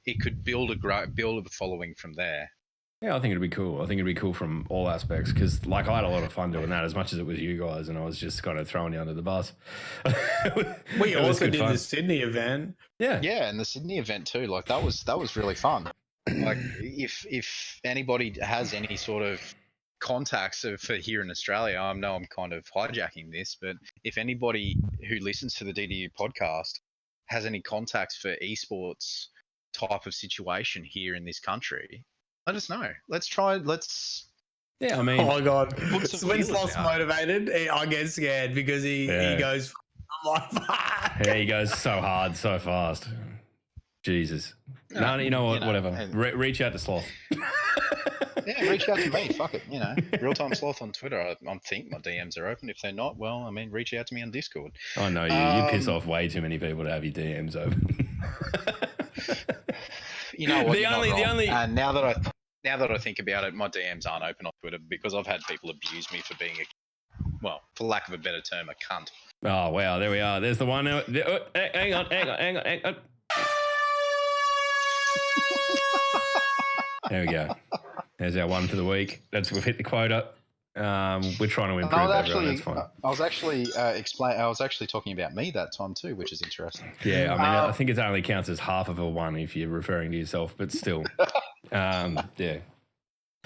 it could build a following from there. Yeah, I think it'd be cool. I think it'd be cool from all aspects, because, like, I had a lot of fun doing that, as much as it was you guys, and I was just kind of throwing you under the bus. We also did the Sydney event. Yeah, and the Sydney event too. Like, that was really fun. Like, if anybody has any sort of contacts for here in Australia, I know I'm kind of hijacking this, but if anybody who listens to the DDU podcast has any contacts for esports type of situation here in this country, let us know. Let's try. Let's. Yeah, I mean, oh my god, put some when feelers Sloth's out. motivated, I get scared because he goes. I'm like, fuck. yeah, he goes so hard, so fast. Jesus. No, you know what? Whatever. Reach out to Sloth. Yeah, reach out to me. Fuck it. Real Time Sloth on Twitter. I think my DMs are open. If they're not, well, I mean, reach out to me on Discord. I know you piss off way too many people to have your DMs open. You know what? The only. And now that I think about it, my DMs aren't open on Twitter because I've had people abuse me for being for lack of a better term, a cunt. Oh wow, there we are. There's the one. Hang on. There we go. There's our one for the week. We've hit the quota. We're trying to improve everyone. That's fine. I was actually talking about me that time too, which is interesting. Yeah, I mean, I think it only counts as half of a one if you're referring to yourself, but still, yeah.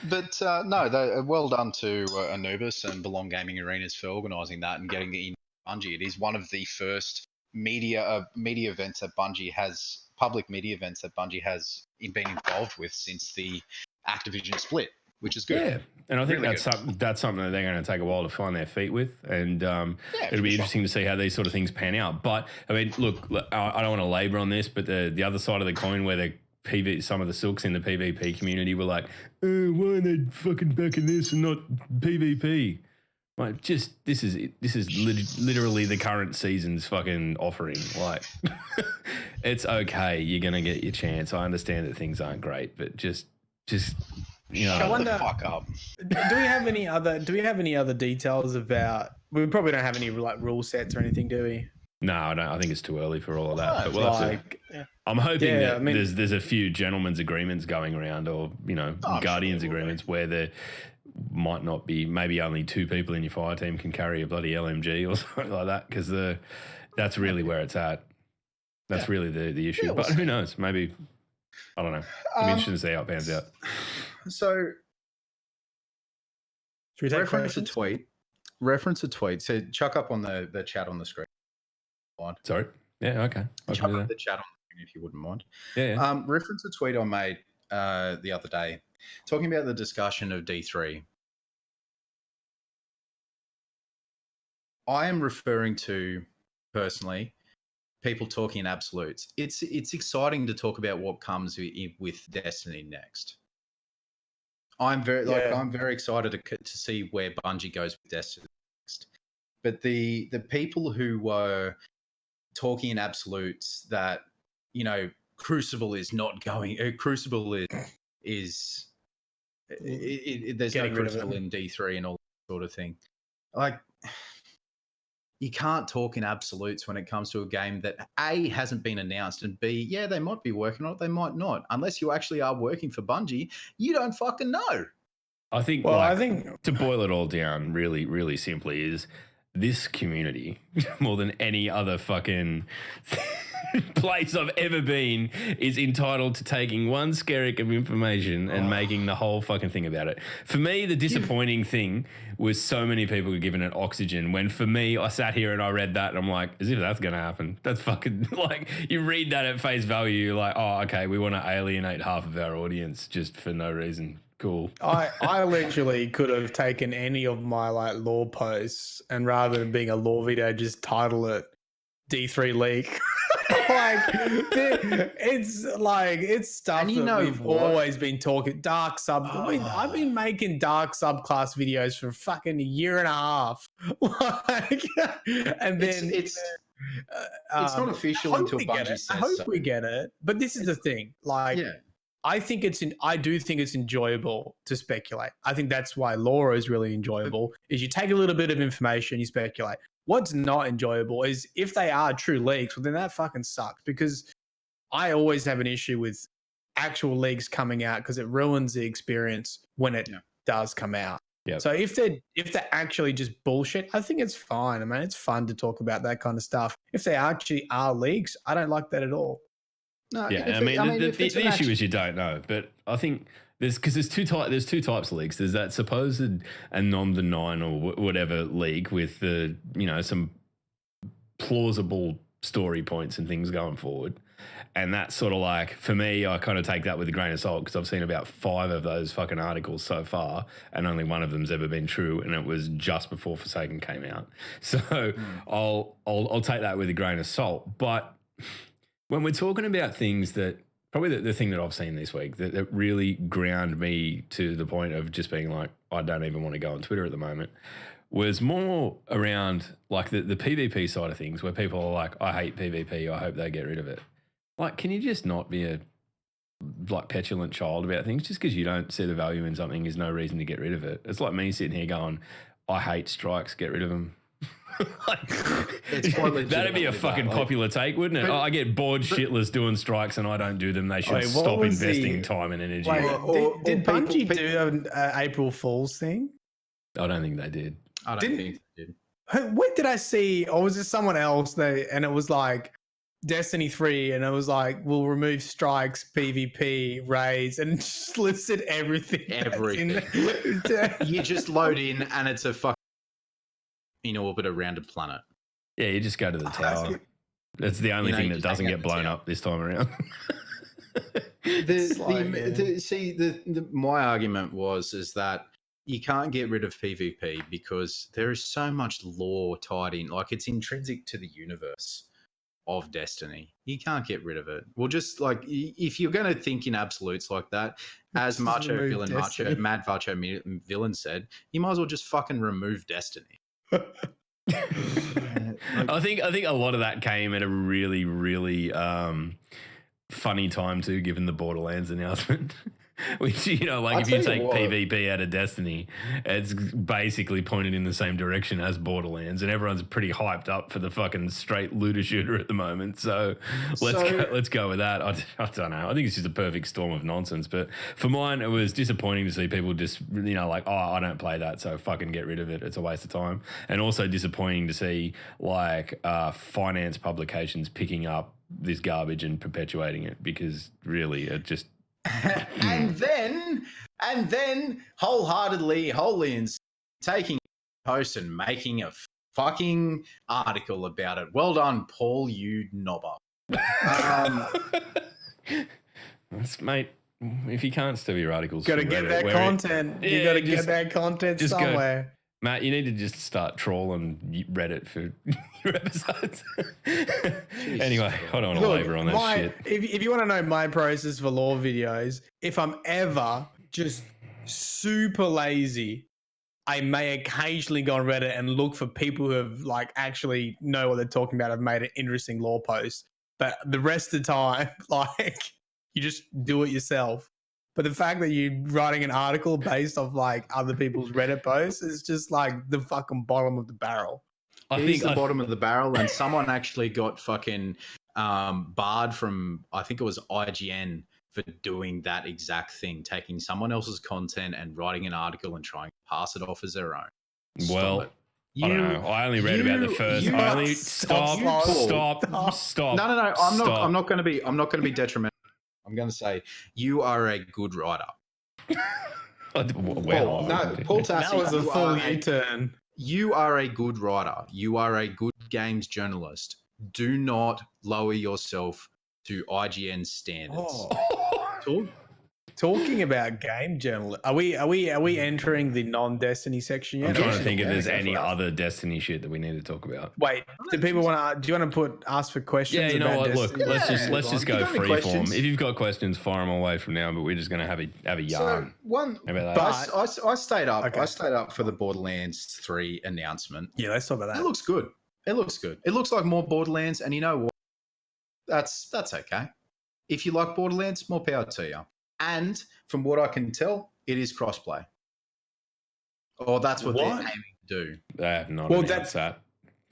But no, well done to Anubis and Belong Gaming Arenas for organising that and getting it in Bungie. It is one of the first media events that Bungie has, public media events that Bungie has been involved with since the Activision split, which is good. Yeah, and I think really that's something that they're going to take a while to find their feet with, and it'll be interesting to see how these sort of things pan out. But I mean, look, I don't want to labour on this, but the other side of the coin where some of the silks in the PvP community were like, why are they fucking backing this and not PvP? Like, just this is literally the current season's fucking offering. Like, it's okay. You're gonna get your chance. I understand that things aren't great, but just I wonder, fuck up. Do we have any other details about? We probably don't have any like rule sets or anything, do we? No, I don't. I think it's too early for all of that. But we'll have to. I'm hoping that there's a few gentlemen's agreements going around, or guardians agreements where there might not be. Maybe only 2 people in your fire team can carry a bloody LMG or something like that, because that's really where it's at. That's really the issue. But who knows? Maybe, I don't know. It'll be interesting to see how it pans out. So, should we take reference a tweet. So, chuck up on the chat on the screen. Sorry. Yeah. Okay. Chuck up the chat on the screen if you wouldn't mind. Yeah. Reference a tweet I made the other day, talking about the discussion of D3. I am referring to, personally, people talking in absolutes. It's exciting to talk about what comes with Destiny next. I'm very excited to see where Bungie goes with Destiny next. But the people who were talking in absolutes that Crucible is not going. Crucible is there's no Crucible in D3 and all that sort of thing. Like, you can't talk in absolutes when it comes to a game that A, hasn't been announced, and B, they might be working on it, they might not. Unless you actually are working for Bungie, you don't fucking know. I think to boil it all down really, really simply is this community, more than any other fucking place I've ever been, is entitled to taking one skerrick of information and making the whole fucking thing about it. For me, the disappointing thing was so many people were giving it oxygen, when for me, I sat here and I read that and I'm like, as if that's going to happen. That's fucking, like, you read that at face value, you're like, oh, okay, we want to alienate half of our audience just for no reason. Cool. I literally could have taken any of my lore posts and rather than being a lore video, just title it D3 leak. It's stuff that we've always been talking. Dark sub. I've been making dark subclass videos for fucking a year and a half. And then it's not official until Bungie says so. I hope we get it. But this is the thing. I do think it's enjoyable to speculate. I think that's why lore is really enjoyable, is you take a little bit of information, you speculate. What's not enjoyable is if they are true leaks, well, then that fucking sucks, because I always have an issue with actual leaks coming out because it ruins the experience when it does come out. Yep. So if they're actually just bullshit, I think it's fine. I mean, it's fun to talk about that kind of stuff. If they actually are leaks, I don't like that at all. No, yeah, the issue is you don't know, but I think there's two types of leaks. There's that supposed Anon the 9 or whatever leak with some plausible story points and things going forward. And that's sort of like, for me, I kind of take that with a grain of salt because I've seen about 5 of those fucking articles so far, and only one of them's ever been true, and it was just before Forsaken came out. So I'll take that with a grain of salt. But when we're talking about things that, probably the thing that I've seen this week that really ground me to the point of just being like, I don't even want to go on Twitter at the moment, was more around like the PvP side of things, where people are like, I hate PvP, I hope they get rid of it. Like, can you just not be a petulant child about things? Just because you don't see the value in something is no reason to get rid of it. It's like me sitting here going, I hate strikes, get rid of them. That'd be a fucking popular take, wouldn't it? I get bored shitless doing strikes and I don't do them. They should stop investing time and energy. Did Bungie do an April Fool's thing? I don't think they did. I don't think they did. What did I see? Or was it someone else? And it was like Destiny 3, and it was like, we'll remove strikes, PvP, raids, and just listed everything. You just load in and it's a fucking in orbit around a planet. Yeah, you just go to the tower. That's the only thing that doesn't get blown up this time around. My argument is that you can't get rid of PvP because there is so much lore tied in. Like, it's intrinsic to the universe of Destiny. You can't get rid of it. Well, just like, if you're going to think in absolutes like that, as Mad Macho Villain said, you might as well just fucking remove Destiny. I think a lot of that came at a really, really funny time too, given the Borderlands announcement. Which, you know, like, if you take PvP out of Destiny, it's basically pointed in the same direction as Borderlands, and everyone's pretty hyped up for the fucking straight looter shooter at the moment. So let's go with that. I don't know. I think it's just a perfect storm of nonsense. But for mine, it was disappointing to see people just, you know, like, oh, I don't play that, so fucking get rid of it. It's a waste of time. And also disappointing to see like finance publications picking up this garbage and perpetuating it, because really it just. and then wholeheartedly, taking a post and making a fucking article about it. Well done, Paul, you knobber. Mate, if you can't steal your articles, got to get that content. You got to get that content somewhere. Matt, you need to just start trawling Reddit for your episodes. Anyway, I don't want to labor on that shit. If you want to know my process for lore videos, if I'm ever just super lazy, I may occasionally go on Reddit and look for people who have like actually know what they're talking about, have made an interesting lore post. But the rest of the time, like, you just do it yourself. But the fact that you're writing an article based off like other people's Reddit posts is just like the fucking bottom of the barrel. I think the bottom of the barrel, and someone actually got fucking barred from, I think it was IGN, for doing that exact thing, taking someone else's content and writing an article and trying to pass it off as their own. Well, I don't know. I only read about the first. Stop. No. I'm not going to be detrimental. I'm going to say you are a good writer. Paul Tassi, that was a full U-turn. You are a good writer. You are a good games journalist. Do not lower yourself to IGN standards. Talking about game journalism, are we entering the non-Destiny section yet? I'm trying to think if there's any other Destiny shit that we need to talk about. Wait, do people want to? Do you want to ask for questions? Yeah, you know what? Destiny? Look, let's just go free form. If you've got questions, fire them away from now. But we're just going to have a yarn. So I stayed up. Okay. I stayed up for the Borderlands 3 announcement. Yeah, let's talk about that. It looks good. It looks like more Borderlands, and you know what? That's okay. If you like Borderlands, more power to you. And from what I can tell, it is crossplay. Or that's what they're aiming to do. They have not announced that.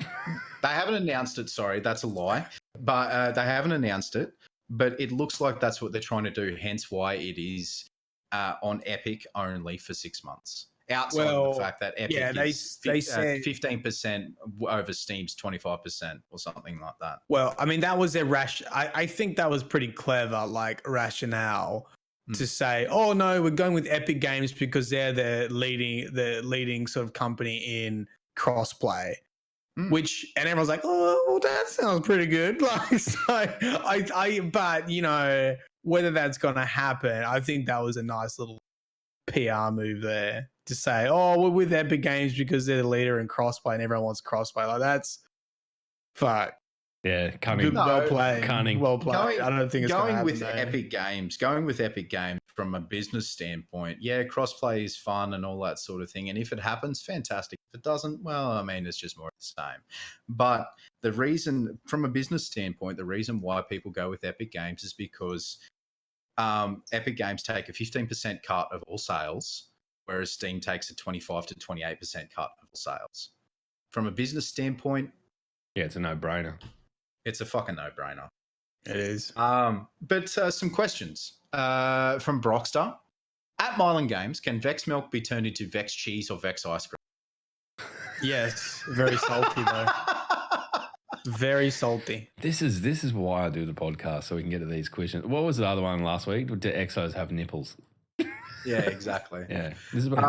They haven't announced it. Sorry, that's a lie. But they haven't announced it. But it looks like that's what they're trying to do. Hence why it is on Epic only for 6 months. Outside of the fact that Epic is 15% over Steam's 25% or something like that. Well, I mean, that was their I think that was pretty clever, like, rationale. To say, oh no, we're going with Epic Games because they're the leading sort of company in crossplay. and everyone's like, oh, well, that sounds pretty good. Like, so but you know, whether that's going to happen, I think that was a nice little PR move there to say, oh, we're with Epic Games because they're the leader in crossplay and everyone wants crossplay. Like, that's fuck. Yeah, cunning. Good, well played. Cunning. Well played. I don't think it's going happen, with though. Epic Games. Going with Epic Games from a business standpoint, yeah, crossplay is fun and all that sort of thing. And if it happens, fantastic. If it doesn't, well, I mean, it's just more of the same. But the reason, from a business standpoint, the reason why people go with Epic Games is because Epic Games take a 15% cut of all sales, whereas Steam takes a 25 to 28% cut of all sales. From a business standpoint, yeah, it's a no-brainer. It's a fucking no-brainer. It is. But some questions from Brockstar. At Mylan Games, can Vex Milk be turned into Vex Cheese or Vex Ice Cream? Yes. Very salty, though. Very salty. This is why I do the podcast, so we can get to these questions. What was the other one last week? Do Exos have nipples? Yeah, exactly. Yeah. This is what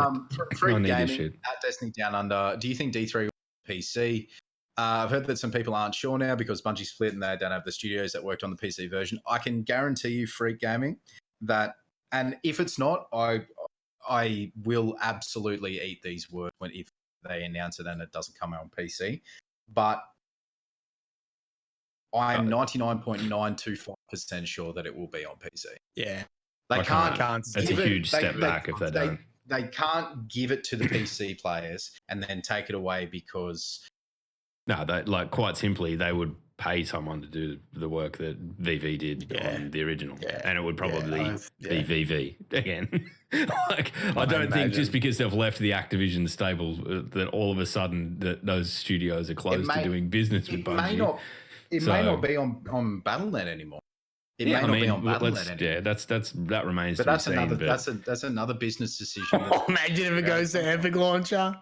Free I need this Gaming shit. at Destiny Down Under. Do you think D3 will be PC? I've heard that some people aren't sure now because Bungie split and they don't have the studios that worked on the PC version. I can guarantee you, Freak Gaming, that, and if it's not, I will absolutely eat these words if they announce it and it doesn't come out on PC. But I'm 99.925% sure that it will be on PC. Yeah. They can't. That's a huge step back if they don't. They can't give it to the PC players and then take it away because... No, quite simply, they would pay someone to do the work that VV did on the original, and it would probably be VV again. I don't think just because they've left the Activision stable that all of a sudden that those studios are closed to doing business with Bungie. It may not be on Battle.net anymore. It may not be on Battle.net anymore. Yeah, that remains. But to that's be seen, that's another business decision. Imagine if it goes to Epic Launcher.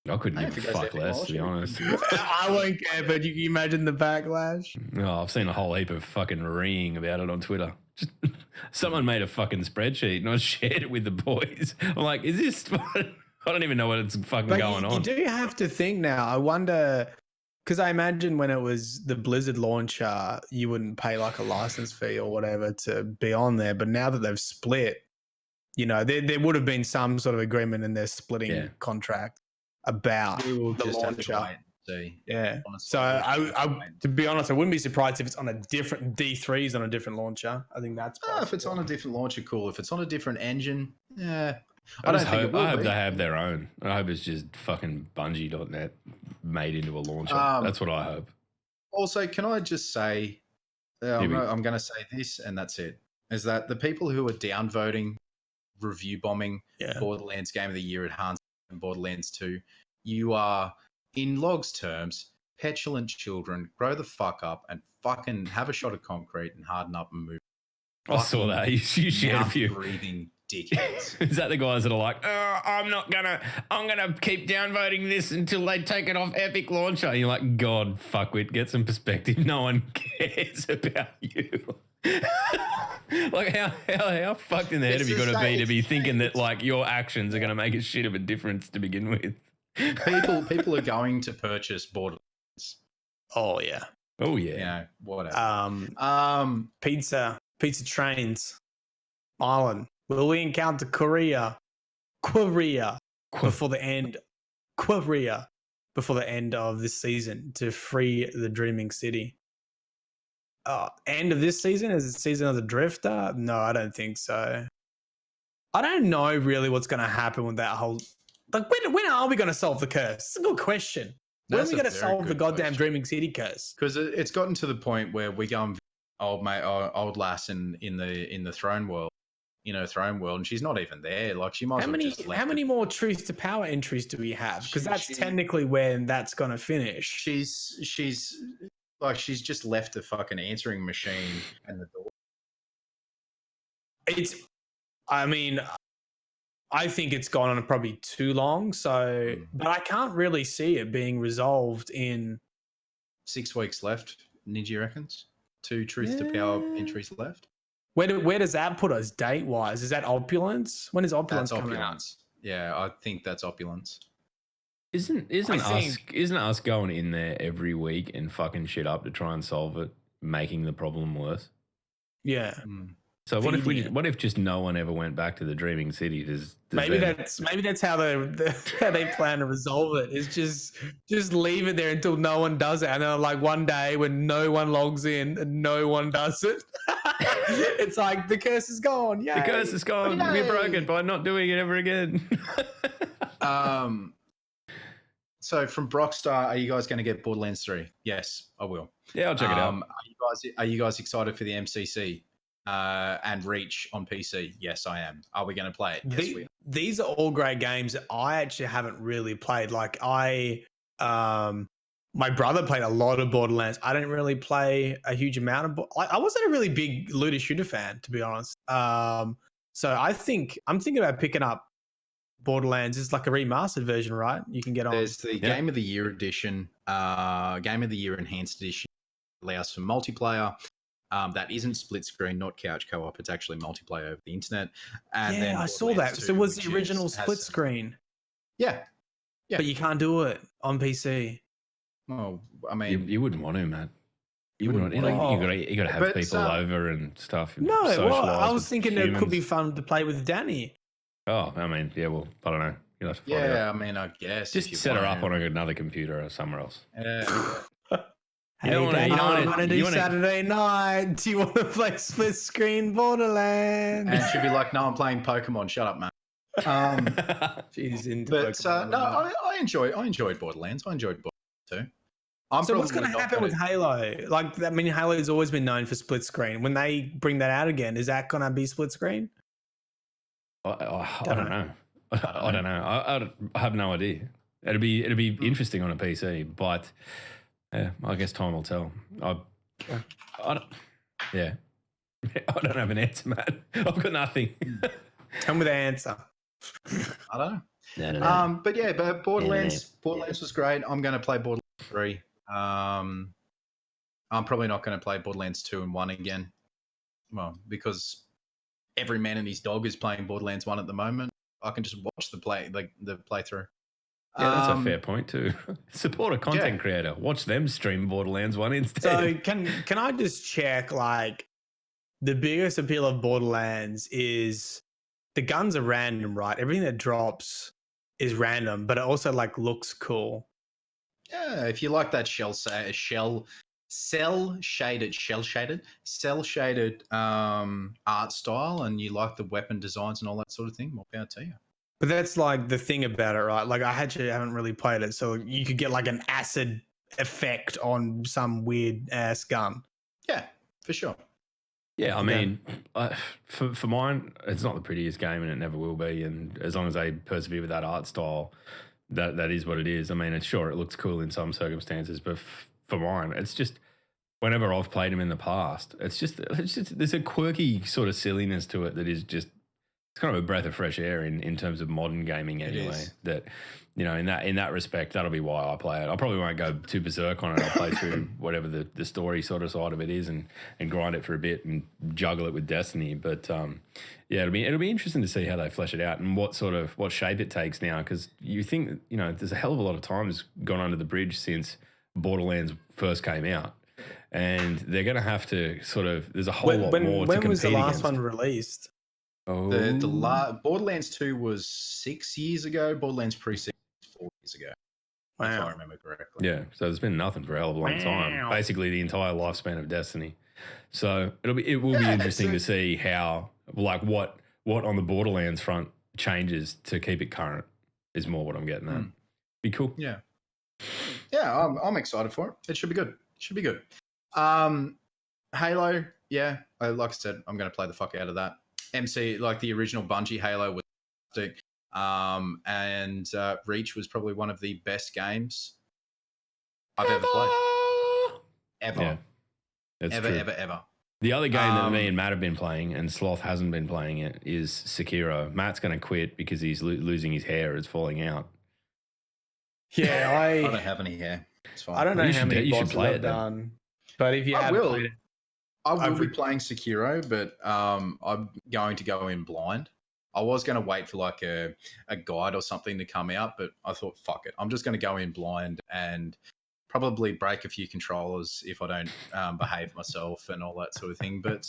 I couldn't give a fuck less, to be honest. I won't care, but you can imagine the backlash. Oh, I've seen a whole heap of fucking reeing about it on Twitter. Someone made a fucking spreadsheet and I shared it with the boys. I'm like, is this... I don't even know what's fucking going on. You do have to think now. I wonder... Because I imagine when it was the Blizzard launcher, you wouldn't pay like a license fee or whatever to be on there. But now that they've split, you know, there would have been some sort of agreement in their splitting contract about the launcher. Yeah. So I, to be honest, I wouldn't be surprised if it's on a different D3s on a different launcher. I think that's possible. If it's on a different launcher, cool. If it's on a different engine, yeah. I hope they have their own. I hope it's just fucking Bungie.net made into a launcher. That's what I hope. Also, can I just say, I'm going to say this and that's it, is that the people who are downvoting, review bombing Borderlands Game of the Year at Hans and Borderlands 2, you are, in Log's terms, petulant children. Grow the fuck up and fucking have a shot of concrete and harden up and move. I saw that. You shared a few. Breathing dickheads. Is that the guys that are like, I'm gonna keep downvoting this until they take it off Epic Launcher? And you're like, God, fuckwit, get some perspective. No one cares about you. Like how fucked in the head have you got to be thinking that like your actions are going to make a shit of a difference to begin with? People are going to purchase Borderlands. Oh yeah. Oh yeah. You know, whatever. Pizza trains. Island. Will we encounter Korea before the end of this season to free the Dreaming City? End of this season? Is it season of the Drifter? No, I don't think so. I don't know really what's going to happen with that whole... Like, when are we going to solve the curse? It's a good question. When are we going to solve the goddamn Dreaming City curse? Because it's gotten to the point where we go and old lass in the throne world. Throne world, and she's not even there. Like, she might how many more Truth to Power entries do we have? Because that's technically when that's going to finish. She's just left the fucking answering machine and the door. I think it's gone on probably too long. So, but I can't really see it being resolved in 6 weeks left. Ninja reckons 2 Truth to Power entries left. Where does that put us date wise? Is that Opulence? When is Opulence coming out? Yeah, I think that's Opulence. Isn't us going in there every week and fucking shit up to try and solve it, making the problem worse? Yeah. So what if just no one ever went back to the Dreaming City? Maybe that's how how they plan to resolve it. Is just leave it there until no one does it, and then like one day when no one logs in and no one does it, it's like the curse is gone. Yay. The curse is gone. Yay. We broke it by not doing it ever again. So from Brockstar, are you guys going to get Borderlands 3? Yes, I will. Yeah, I'll check it out. Are you guys excited for the MCC and Reach on PC? Yes, I am. Are we going to play it? Yes, we are. These are all great games that I actually haven't really played. Like my brother played a lot of Borderlands. I didn't really play a huge amount of. I wasn't a really big looter shooter fan, to be honest. So I'm thinking about picking up Borderlands. It's like a remastered version, right? You can get on. There's the Game of the Year edition, Game of the Year enhanced edition. Allows for multiplayer. That isn't split screen, not couch co-op. It's actually multiplayer over the internet. And then I saw that. So was the original split screen? Yeah. But you can't do it on PC. Well, I mean, you wouldn't want to, man. You wouldn't want to. You got to have people over and stuff. No, well, I was thinking it could be fun to play with Danny. Oh, I mean, yeah. Well, I don't know. You'll have to find out. I mean, I guess just set her up on another computer or somewhere else. Hey, you want to do Saturday night? Do you want to play split screen Borderlands? And she'd be like, "No, I'm playing Pokemon. Shut up, man." She's into Pokemon. No, I enjoyed Borderlands. I enjoyed Borderlands too. So what's going to happen with Halo? Like, I mean, Halo's always been known for split screen. When they bring that out again, is that going to be split screen? I don't know. I don't know. I have no idea. It'll be interesting on a PC, but yeah, I guess time will tell. I don't have an answer, man. I've got nothing. Tell me the answer. I don't know. No. But Borderlands was great. I'm going to play Borderlands 3. I'm probably not going to play Borderlands 2 and 1 again. Well, because every man and his dog is playing Borderlands 1 at the moment. I can just watch the playthrough. Yeah, that's a fair point too. Support a content creator. Watch them stream Borderlands 1 instead. So can I just check, like, the biggest appeal of Borderlands is the guns are random, right? Everything that drops is random, but it also like looks cool. Yeah, if you like that cell shaded art style, and you like the weapon designs and all that sort of thing, more power to you. But that's like the thing about it, right? Like, I actually haven't really played it, so you could get like an acid effect on some weird ass gun. Yeah, for sure. Yeah, I mean, for mine, it's not the prettiest game, and it never will be. And as long as they persevere with that art style, that is what it is. I mean, it looks cool in some circumstances, but for mine, it's just whenever I've played them in the past, it's just there's a quirky sort of silliness to it that is just. It's kind of a breath of fresh air in terms of modern gaming anyway. That, you know, in that respect, that'll be why I play it. I probably won't go too berserk on it. I'll play through whatever the story sort of side of it is and grind it for a bit and juggle it with Destiny. But it'll be interesting to see how they flesh it out and what shape it takes now. Because you think, you know, there's a hell of a lot of time has gone under the bridge since Borderlands first came out. And they're going to have to there's a whole lot more to compete against. When was the last one released? Oh. Borderlands 2 was 6 years ago. Borderlands Pre-6 was 4 years ago. Wow. If I remember correctly. Yeah, so there's been nothing for a hell of a long time. Basically, the entire lifespan of Destiny. So it will be interesting to see how, like, what on the Borderlands front changes to keep it current is more what I'm getting at. Be cool. Yeah. Yeah, I'm excited for it. It should be good. Halo, yeah, like I said, I'm going to play the fuck out of that. MC, like the original Bungie Halo was fantastic. And Reach was probably one of the best games I've ever played. Ever. Yeah, ever. The other game that me and Matt have been playing, and Sloth hasn't been playing it, is Sekiro. Matt's going to quit because he's losing his hair. It's falling out. Yeah, I don't have any hair. It's fine. I don't know how many bosses I've done. But if you have played it. I will be playing Sekiro, but I'm going to go in blind. I was going to wait for like a guide or something to come out, but I thought, fuck it. I'm just going to go in blind and probably break a few controllers if I don't behave myself and all that sort of thing. But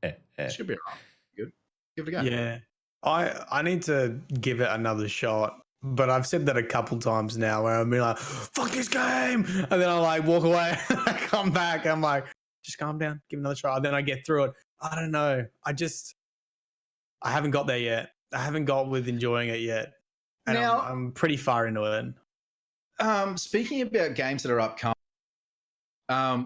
it should be all right. Good. Give it a go. Yeah. I need to give it another shot. But I've said that a couple times now where I'm like, fuck this game. And then I like walk away. I come back. I'm like, just calm down. Give it another try. Then I get through it. I don't know. I haven't got there yet. I haven't got with enjoying it yet. And Now, I'm pretty far into it. Speaking about games that are upcoming,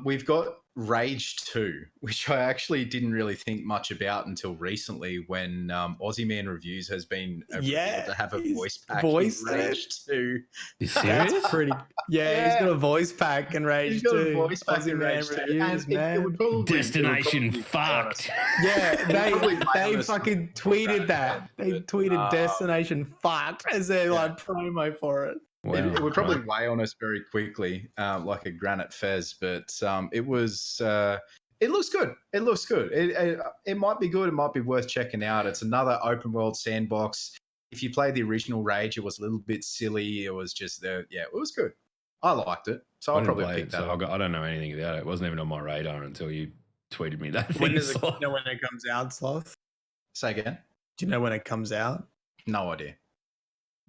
we've got Rage 2, which I actually didn't really think much about until recently when Aussie Man Reviews has been revealed to have a voice pack in Rage 2. You serious? That's pretty. Yeah, he's got a voice pack in Rage 2. He's got a voice pack in Rage 2. Reviews, man. Destination fucked. Yeah, they fucking tweeted that. They tweeted Destination fucked as their like promo for it. Wow. It would probably weigh on us very quickly, like a granite fez, but it was. It looks good. It looks good. It might be good. It might be worth checking out. It's another open world sandbox. If you played the original Rage, it was a little bit silly. It was just it was good. I liked it, so I'll probably pick that up. I don't know anything about it. It wasn't even on my radar until you tweeted me that. When does it, you know when it comes out, Sloth? Say again. Do you know when it comes out? No idea.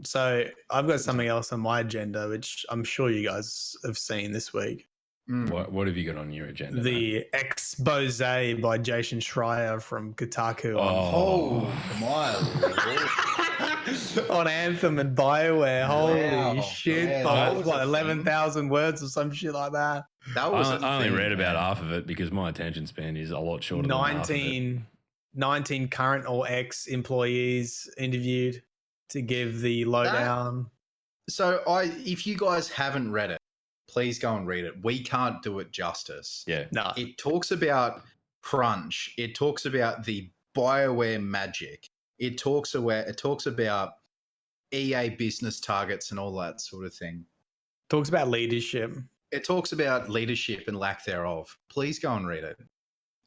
So I've got something else on my agenda, which I'm sure you guys have seen this week. What have you got on your agenda? The exposé by Jason Schreier from Kotaku on Anthem and BioWare. Holy shit! Yeah, It was like 11,000 words or some shit like that. That was. I only read about half of it because my attention span is a lot shorter. 19 current or ex employees interviewed to give the lowdown. So if you guys haven't read it, please go and read it. We can't do it justice. Yeah. No. It talks about crunch. It talks about the BioWare magic. It talks about EA business targets and all that sort of thing. Talks about leadership. It talks about leadership and lack thereof. Please go and read it.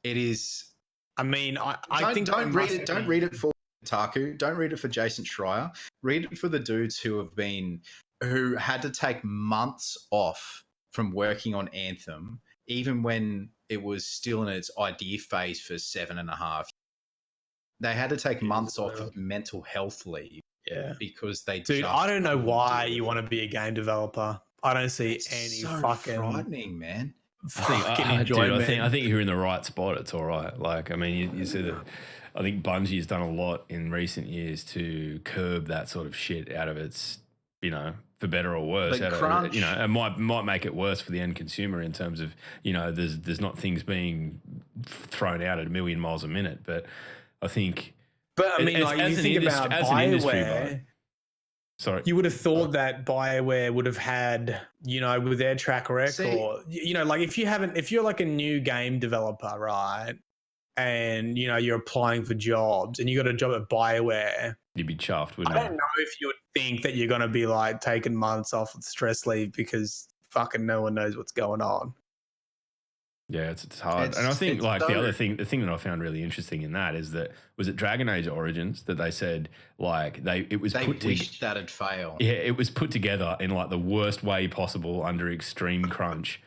It is. I mean, I think don't read it. Don't read it for Taku. Don't read it for Jason Schreier. Read it for the dudes who had to take months off from working on Anthem, even when it was still in its idea phase for 7.5. They had to take months off of mental health leave. Yeah, because they. Dude, I don't know why you want to be a game developer. I don't see any so fucking frightening, man. I think you're in the right spot. It's all right. Like, I mean, you see that. I think Bungie has done a lot in recent years to curb that sort of shit out of its, for better or worse. It might make it worse for the end consumer in terms of, there's not things being thrown out at 1,000,000 miles a minute. But I think. But I mean, you think about BioWare. Sorry. You would have thought that BioWare would have had, with their track record, like if you're like a new game developer, right? And, you're applying for jobs and you got a job at BioWare. You'd be chuffed, wouldn't you? I don't know if you would think that you're going to be like taking months off of stress leave because fucking no one knows what's going on. Yeah, it's hard. And I think the thing that I found really interesting in that is that, was it Dragon Age Origins that they said they wished that had failed. Yeah, it was put together in like the worst way possible under extreme crunch.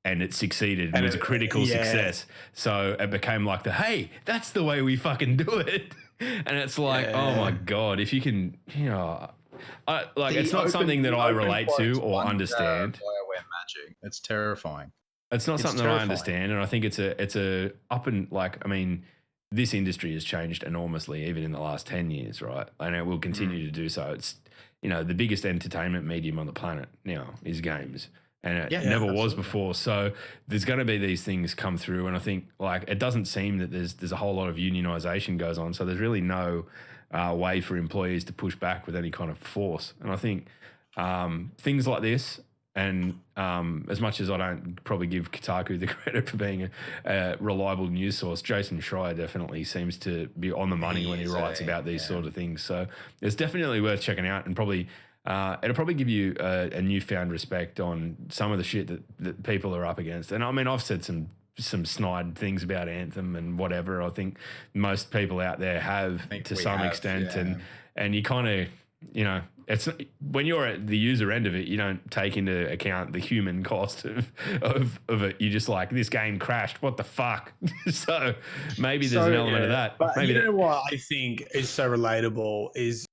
And it succeeded. And it was a critical success. So it became like hey, that's the way we fucking do it. And it's like, oh my God, if you can, it's not something that I relate to or understand. BioWare magic. It's terrifying. It's not something that I understand. And I think it's a up and this industry has changed enormously, even in the last 10 years, right? And it will continue to do so. It's, the biggest entertainment medium on the planet now is games. And it never was before. So there's going to be these things come through. And I think it doesn't seem that there's a whole lot of unionization goes on. So there's really no way for employees to push back with any kind of force. And I think things like this, and as much as I don't probably give Kotaku the credit for being a reliable news source, Jason Schreier definitely seems to be on the money when he writes about these sort of things. So it's definitely worth checking out, and probably it'll probably give you a newfound respect on some of the shit that people are up against. And I mean, I've said some some snide things about Anthem and whatever. I think most people out there have to some extent, and you kind of, you know, it's when you're at the user end of it, you don't take into account the human cost of it. You're just like, this game crashed. What the fuck? So maybe there's an element of that. But maybe you know what I think is so relatable is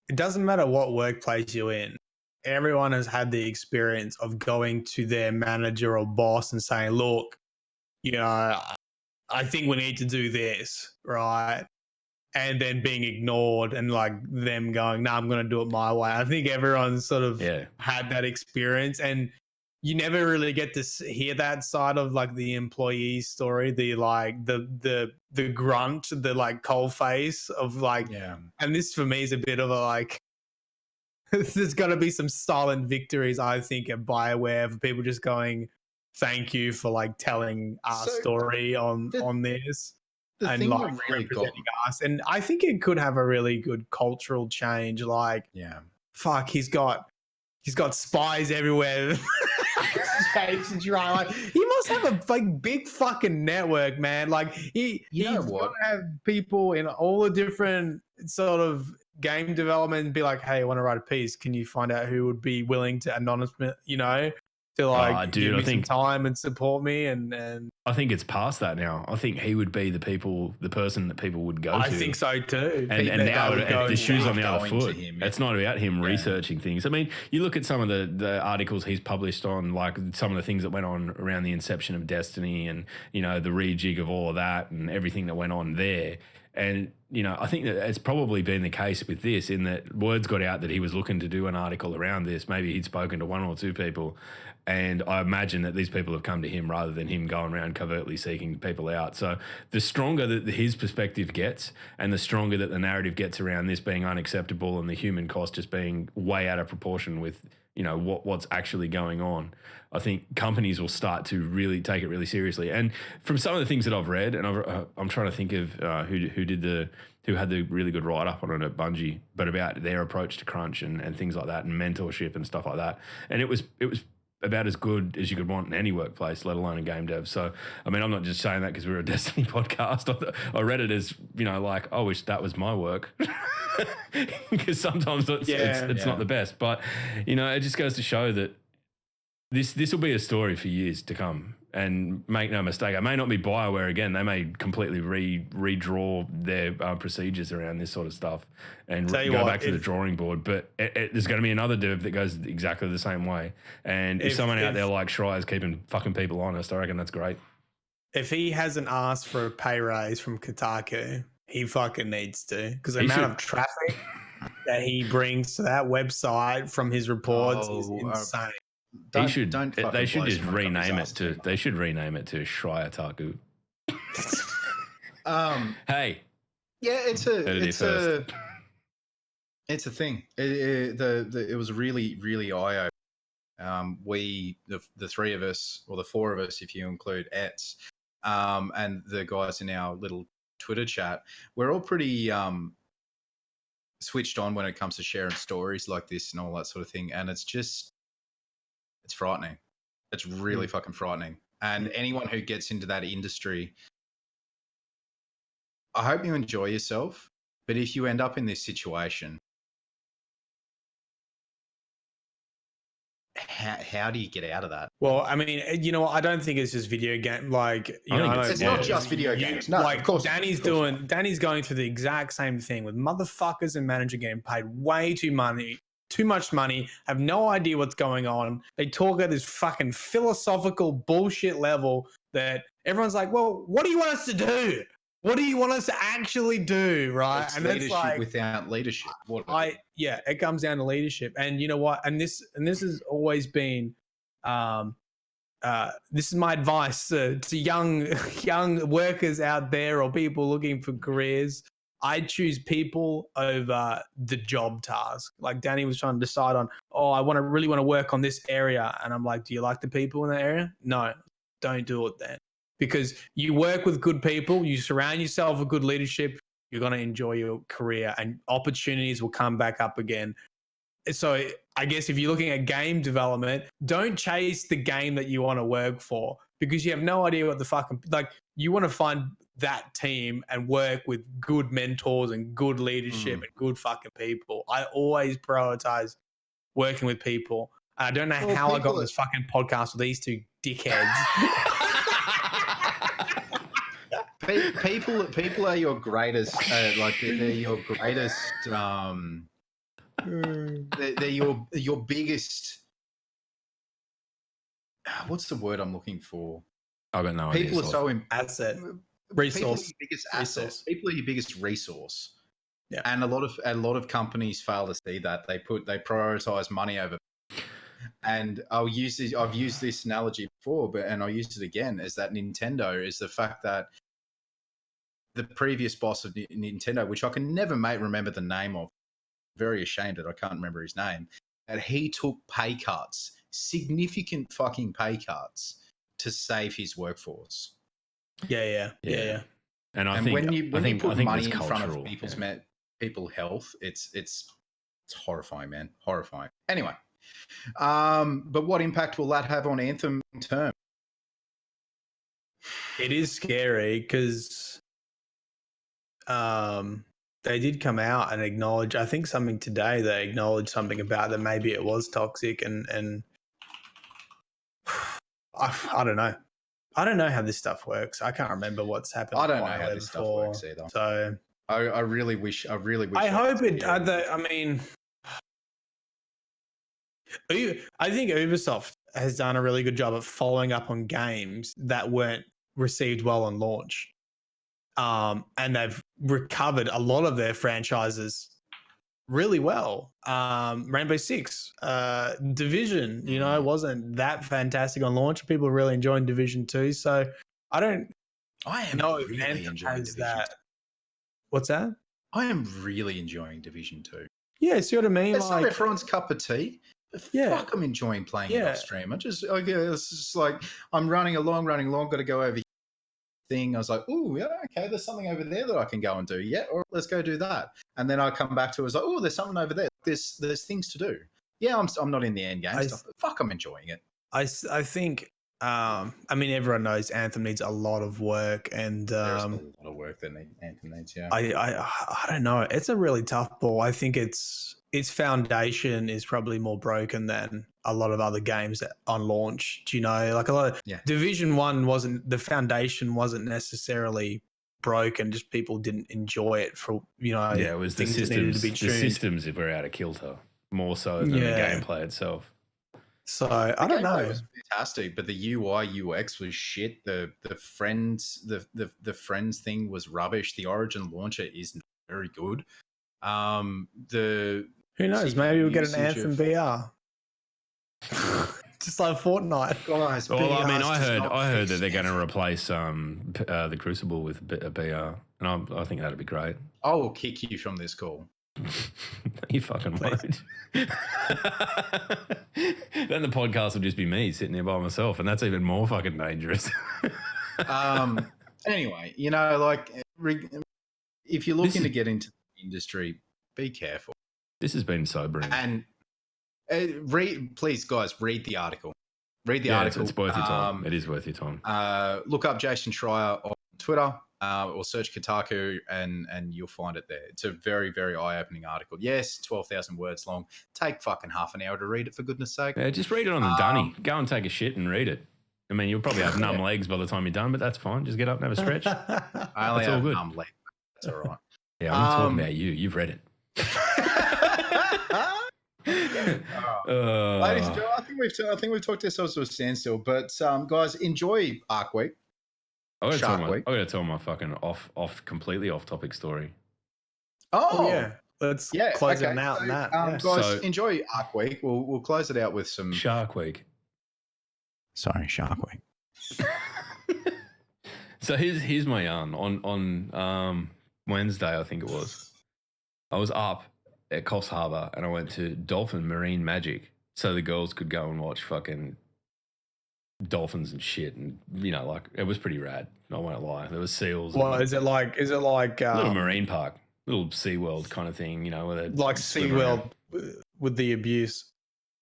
it doesn't matter what workplace you're in. Everyone has had the experience of going to their manager or boss and saying, look, you know, I think we need to do this, right? And then being ignored and like them going, no, I'm going to do it my way. I think everyone's sort of had that experience, and you never really get to hear that side of like the employee story, the like the grunt, the like cold face of like, and this for me is a bit of a like, there's got to be some silent victories, I think, at BioWare for people just going, thank you for like telling our story on this. And like really representing us, and I think it could have a really good cultural change. Like, fuck, he's got spies everywhere. Like, he must have a like big fucking network, man. Like he's gonna have people in all the different sort of game development and be like, hey, I want to write a piece. Can you find out who would be willing to anonymous, you know? To like give me some time and support me, and I think it's past that now. I think he would be the person that people would go to. I think so too. And now the shoe's on the other foot. It's not about him researching things. I mean, you look at some of the articles he's published on, like some of the things that went on around the inception of Destiny, and you know the rejig of all of that and everything that went on there. And, you know, I think that it's probably been the case with this, in that words got out that he was looking to do an article around this. Maybe he'd spoken to one or two people, and I imagine that these people have come to him rather than him going around covertly seeking people out. So the stronger that his perspective gets, and the stronger that the narrative gets around this being unacceptable and the human cost just being way out of proportion with, you know, what's actually going on, I think companies will start to really take it really seriously. And from some of the things that I've read, and I'm trying to think of who had the really good write up on it at Bungie, but about their approach to crunch and things like that, and mentorship and stuff like that. And it was about as good as you could want in any workplace, let alone in game dev. So, I mean, I'm not just saying that because we're a Destiny podcast. I read it as, you know, like, I wish that was my work. Because sometimes it's not the best. But, you know, it just goes to show that this will be a story for years to come. And make no mistake, it may not be BioWare again. They may completely redraw their procedures around this sort of stuff and go back to the drawing board. But there's going to be another dev that goes exactly the same way. And if someone out there like Schreier's keeping fucking people honest, I reckon that's great. If he hasn't asked for a pay raise from Kotaku, he fucking needs to, because the amount of traffic that he brings to that website from his reports is insane. They should just rename it to Schreier Taku. Hey. Yeah, it's a thing. It was really, really eye-opening. We, the three of us, or the four of us, if you include Ets, and the guys in our little Twitter chat, we're all pretty switched on when it comes to sharing stories like this and all that sort of thing. And it's frightening. It's really fucking frightening. And anyone who gets into that industry, I hope you enjoy yourself. But if you end up in this situation, how do you get out of that? Well, I mean, you know, I don't think it's just video game. Like, you know, it's not just video games. No, like, of course, Danny's going through the exact same thing with motherfuckers and manager getting paid way too much money, have no idea what's going on. They talk at this fucking philosophical bullshit level that everyone's like, well, what do you want us to do? What do you want us to actually do, right? It's and leadership like, without leadership. It comes down to leadership. And you know what? And this has always been this is my advice to young workers out there, or people looking for careers. I choose people over the job task. Like Danny was trying to decide on, I really want to work on this area. And I'm like, do you like the people in that area? No, don't do it then. Because you work with good people, you surround yourself with good leadership, you're going to enjoy your career and opportunities will come back up again. So I guess if you're looking at game development, don't chase the game that you want to work for. because you have no idea what the fucking like. You want to find that team and work with good mentors and good leadership and good fucking people. I always prioritize working with people. I don't know how I got on this fucking podcast with these two dickheads. People are your greatest, they're your greatest. They're your biggest. What's the word I'm looking for? I got no idea. People are so asset resource. People are your biggest asset. People are your biggest resource. Yeah, and a lot of companies fail to see that. They prioritize money over. And I've used this analogy before, and I'll use it again. Is that Nintendo is the fact that the previous boss of Nintendo, which I can never remember the name of, very ashamed that I can't remember his name, and he took pay cuts, significant fucking pay cuts, to save his workforce. Yeah. And when you put money in cultural, front of people's health, it's horrifying, man, horrifying. Anyway, but what impact will that have on Anthem term? It is scary because they did come out and acknowledge, I think something today, they acknowledged something about that maybe it was toxic and I don't know. I don't know how this stuff works. I can't remember what's happened. I don't know how this stuff works either. So I really wish. I hope it. I mean, I think Ubisoft has done a really good job of following up on games that weren't received well on launch, and they've recovered a lot of their franchises really well. Rainbow Six, Division, wasn't that fantastic on launch. People are really enjoying Division 2. So I am know if really Anthem enjoying has Division that. 2. What's that? I am really enjoying Division 2. Yeah, see what I mean? It's not everyone's cup of tea. Yeah. Fuck, I'm enjoying playing it off stream. It's just like I'm running along, got to go over here. Thing. I was like, oh, yeah, okay, there's something over there that I can go and do. Yeah, or let's go do that. And then I come back to it, I was like, oh, there's something over there. There's things to do. Yeah, I'm not in the end game stuff, but fuck, I'm enjoying it. I think, I mean, everyone knows Anthem needs a lot of work, and there's a lot of work that Anthem needs. Yeah, I don't know. It's a really tough ball. I think its foundation is probably more broken than a lot of other games that on launch. Do you know, like a lot of Division 1 the foundation wasn't necessarily broken, just people didn't enjoy it for it was the systems. The systems were out of kilter more so than the gameplay itself. So I don't know. It was fantastic, but the UI UX was shit. The friends thing was rubbish. The Origin launcher is not very good. Who knows? Maybe we'll get an Anthem VR. Just like Fortnite. Guys, well, I mean, I heard that they're going to replace the Crucible with a BR, and I think that'd be great. I will kick you from this call. You fucking won't. Then the podcast will just be me sitting there by myself, and that's even more fucking dangerous. Anyway, if you're looking to get into the industry, be careful. This has been sobering. And please, guys, read the article. Read the article. It's worth your time. It is worth your time. Look up Jason Schreier on Twitter or search Kotaku and you'll find it there. It's a very, very eye-opening article. Yes, 12,000 words long. Take fucking half an hour to read it, for goodness sake. Yeah, just read it on the dunny. Go and take a shit and read it. I mean, you'll probably have numb legs by the time you're done, but that's fine. Just get up and have a stretch. I only have numb legs. That's all right. Yeah, I'm talking about you. You've read it. Ladies and gentlemen, I think we've talked ourselves to a standstill. But guys, enjoy Arc Week. I gotta tell my fucking completely off topic story. Oh yeah, let's close it out. Guys, enjoy Arc Week. We'll close it out with some Shark Week. Sorry, Shark Week. So here's my yarn. On Wednesday, I think it was. I was up at Coffs Harbour and I went to Dolphin Marine Magic so the girls could go and watch fucking dolphins and shit, and it was pretty rad. I won't lie. There was seals. Well, is it like little marine park, little SeaWorld kind of thing? Where they're like SeaWorld with the abuse.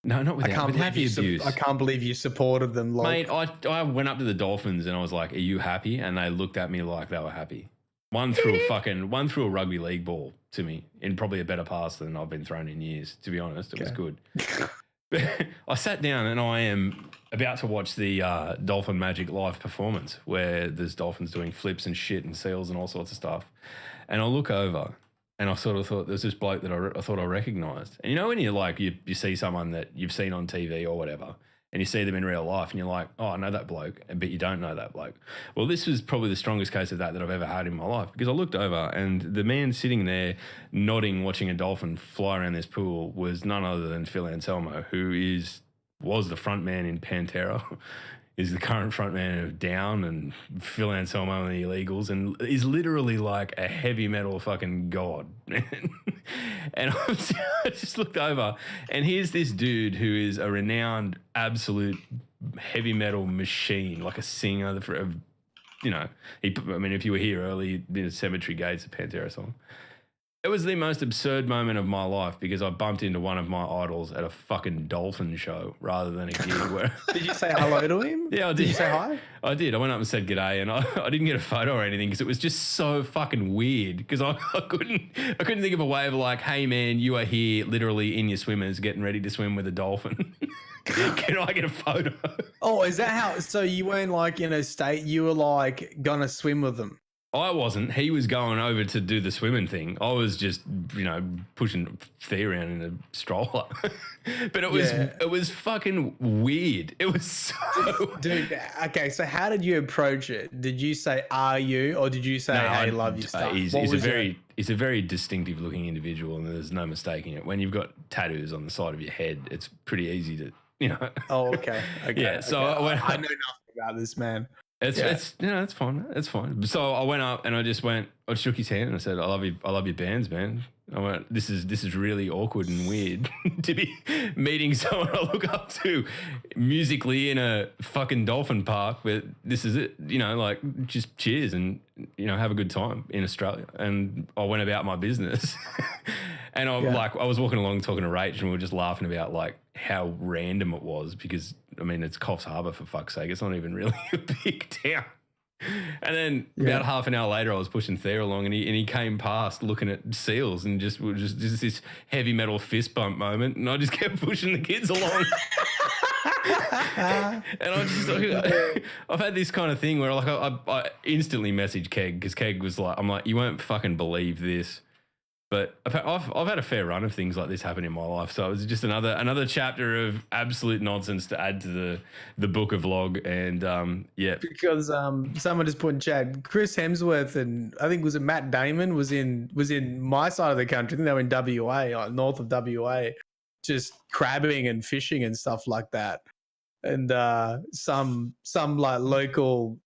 No, not with I can't happy believe abuse. I can't believe you supported them, Mate, I went up to the Dolphins and I was like, "Are you happy?" And they looked at me like they were happy. One threw a rugby league ball to me in probably a better pass than I've been thrown in years. To be honest, it was good. I sat down and I am about to watch the Dolphin Magic live performance where there's dolphins doing flips and shit and seals and all sorts of stuff. And I look over and I sort of thought there's this bloke that I thought I recognised. And you know when you see someone that you've seen on TV or whatever and you see them in real life and you're like, oh, I know that bloke, but you don't know that bloke. Well, this was probably the strongest case of that I've ever had in my life because I looked over and the man sitting there nodding, watching a dolphin fly around this pool was none other than Phil Anselmo, who was the front man in Pantera, is the current front man of Down and Phil Anselmo and the Illegals, and is literally like a heavy metal fucking god, man. And I just looked over, and here's this dude who is a renowned, absolute heavy metal machine, like a singer of, if you were here early, the Cemetery Gates, a Pantera song. It was the most absurd moment of my life because I bumped into one of my idols at a fucking dolphin show rather than a gig where... Did you say hello to him? Yeah, I did. Did you say hi? I did. I went up and said g'day, and I didn't get a photo or anything because it was just so fucking weird because I couldn't think of a way of like, hey man, you are here literally in your swimmers getting ready to swim with a dolphin. Can I get a photo? Oh, is that how... So you weren't like in a state, you were like gonna swim with them? I wasn't. He was going over to do the swimming thing. I was just, pushing Thea around in a stroller. But it was fucking weird. It was so... Dude, okay, so how did you approach it? Did you say, are you? Or did you say, no, hey, love your stuff? He's a very distinctive looking individual and there's no mistaking it. When you've got tattoos on the side of your head, it's pretty easy to, Oh, okay. Yeah, so okay. I know nothing about this man. It's fine. It's fine. So I went up and I shook his hand and I said, I love your bands, man. I went, this is really awkward and weird to be meeting someone I look up to musically in a fucking dolphin park, but this is it, just cheers and, have a good time in Australia. And I went about my business. And I was walking along talking to Rach and we were just laughing about like how random it was because it's Coffs Harbour for fuck's sake. It's not even really a big town. And then about half an hour later, I was pushing Thea along and he came past looking at seals and just this heavy metal fist bump moment. And I just kept pushing the kids along. And I've had this kind of thing where like I instantly messaged Keg because Keg was like, I'm like, you won't fucking believe this. But I've had a fair run of things like this happen in my life, so it was just another chapter of absolute nonsense to add to the book of log. And because someone just put in chat, Chris Hemsworth and I think was it Matt Damon was in my side of the country. I think they were in WA, north of WA, just crabbing and fishing and stuff like that. And some like local,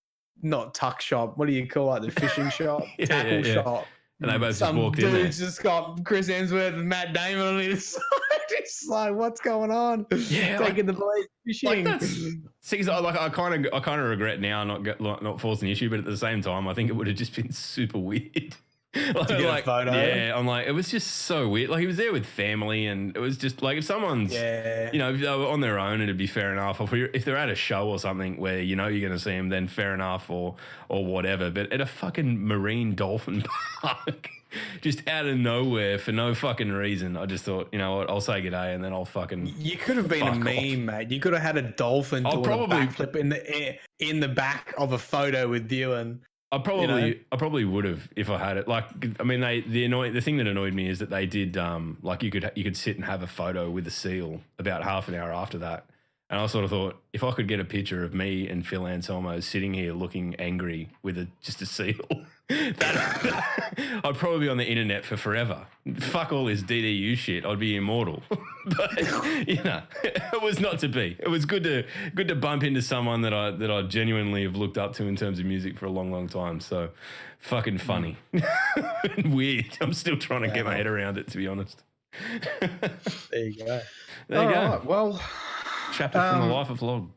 not tuck shop, what do you call it, the fishing shop, tackle shop. And they both just walked in there. Just got Chris Hemsworth and Matt Damon on either side. It's like, what's going on? Yeah, taking the boys fishing. I kind of regret now not forcing the issue, but at the same time, I think it would have just been super weird. To get a photo. Yeah, I'm like, it was just so weird. Like he was there with family, and it was just like if someone's, if they were on their own, it'd be fair enough. If they're at a show or something where you're going to see them, then fair enough, or whatever. But at a fucking marine dolphin park, just out of nowhere for no fucking reason, I just thought, you know what, I'll say g'day, and then I'll fucking. You could have been a meme, mate. You could have had a dolphin doing a backflip in the air in the back of a photo with you and. I probably would have if I had it. Like, the thing that annoyed me is that they did like you could sit and have a photo with a seal about half an hour after that, and I sort of thought if I could get a picture of me and Phil Anselmo sitting here looking angry with just a seal, I'd probably be on the internet for forever. Fuck all this DDU shit. I'd be immortal. But it was not to be. It was good to bump into someone that I genuinely have looked up to in terms of music for a long, long time. So fucking funny. Weird. I'm still trying to get my head around it, to be honest. There you go. There you go. Right, well, chapter from the life of Log.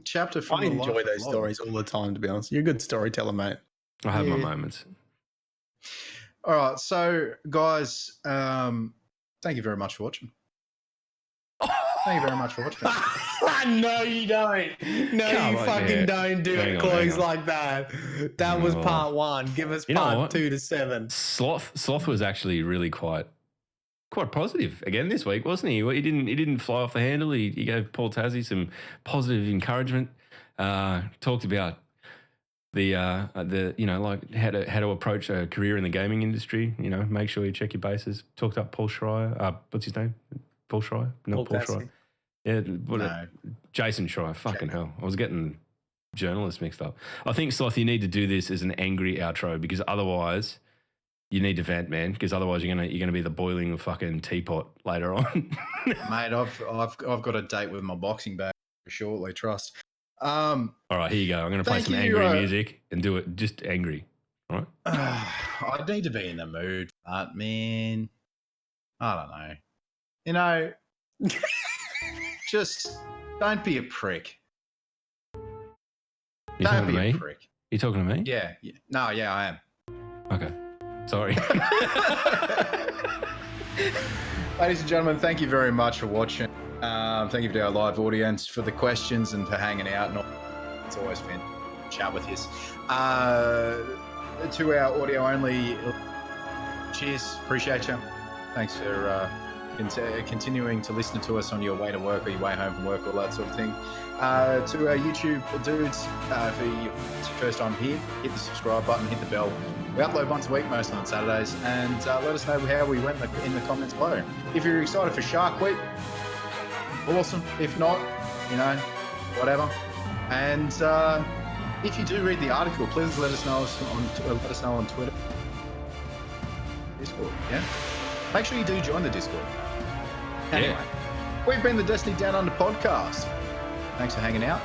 Chapter from I enjoy those stories all the time, to be honest. You're a good storyteller, mate. I have my moments. All right, so guys, thank you very much for watching. Thank you very much for watching. No, you don't. No, Come you on, fucking man. don't do Hang it, on, close hang on. like that. That was part 1. Give us You know part what? 2 to 7. Sloth was actually really quite positive again this week, wasn't he? He didn't fly off the handle. He gave Paul Tassi some positive encouragement. Talked about the like how to approach a career in the gaming industry. You know, make sure you check your bases. Talked up Paul Schreier. What's his name? Paul Schreier? Not Paul Schreier. Yeah, Jason Schreier. Fucking hell, I was getting journalists mixed up. I think, Sloth, you need to do this as an angry outro because otherwise you need to vent, man. Because otherwise you're gonna be the boiling fucking teapot later on. Mate, I've got a date with my boxing bag shortly. Trust. All right, here you go. I'm gonna play some angry music and do it just angry. All right. I need to be in the mood, but man, I don't know. You know, just don't be a prick. You Don't talking be to a me? prick. You talking to me? Yeah. No, yeah, I am. Okay. Sorry. Ladies and gentlemen, thank you very much for watching. Thank you to our live audience for the questions and for hanging out. And all. It's always fun to chat with you. To our audio only, cheers. Appreciate you. Thanks for continuing to listen to us on your way to work or your way home from work, all that sort of thing. To our YouTube dudes, for your first time here, hit the subscribe button, hit the bell. We upload once a week, mostly on Saturdays, and let us know how we went in the comments below. If you're excited for Shark Week, awesome. If not, you know, whatever. And if you do read the article, please let us know on Twitter, Discord. Yeah, make sure you do join the Discord. Anyway, we've been the Destiny Down Under podcast. Thanks for hanging out.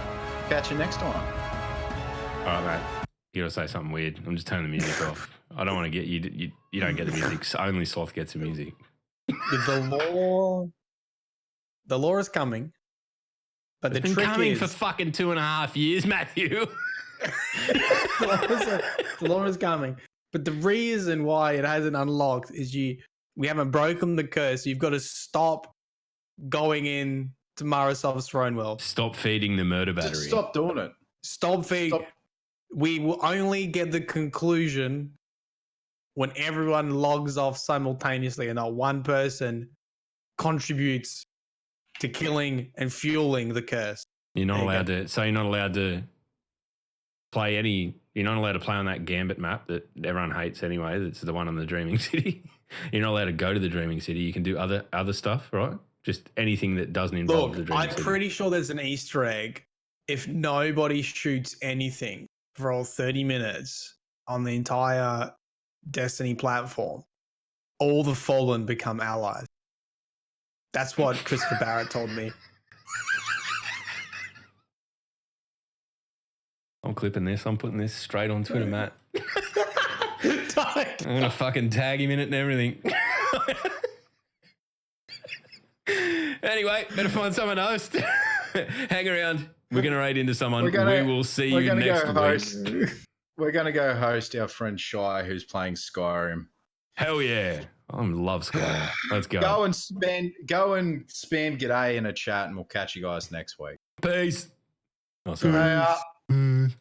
Catch you next time. All right, mate. You gotta say something weird. I'm just turning the music off. I don't want to get you. You don't get the music. Only Sloth gets the music. The law is coming, but It's the been trick coming is for fucking 2.5 years, Matthew. the law is coming. But the reason why it hasn't unlocked is we haven't broken the curse. You've got to stop going in to Marasov's throne world. Stop feeding the murder battery. Just stop doing it. Stop feeding. We will only get the conclusion when everyone logs off simultaneously and not one person contributes to killing and fueling the curse. You're not allowed to. So you're not allowed to play any. You're not allowed to play on that Gambit map that everyone hates anyway. That's the one on the Dreaming City. You're not allowed to go to the Dreaming City. You can do other stuff, right? Just anything that doesn't involve the Dreaming City. I'm pretty sure there's an Easter egg. If nobody shoots anything for all 30 minutes on the entire Destiny platform, all the Fallen become allies. That's what Christopher Barrett told me. I'm clipping this. I'm putting this straight on Twitter, Matt. I'm going to fucking tag him in it and everything. Anyway, better find someone else. Hang around. We're going to raid into someone. We will see you next week. We're going to go host our friend Shy, who's playing Skyrim. Hell yeah. I love Skyrim. Let's go. Go and spam g'day in a chat, and we'll catch you guys next week. Peace. Oh, sorry. Peace.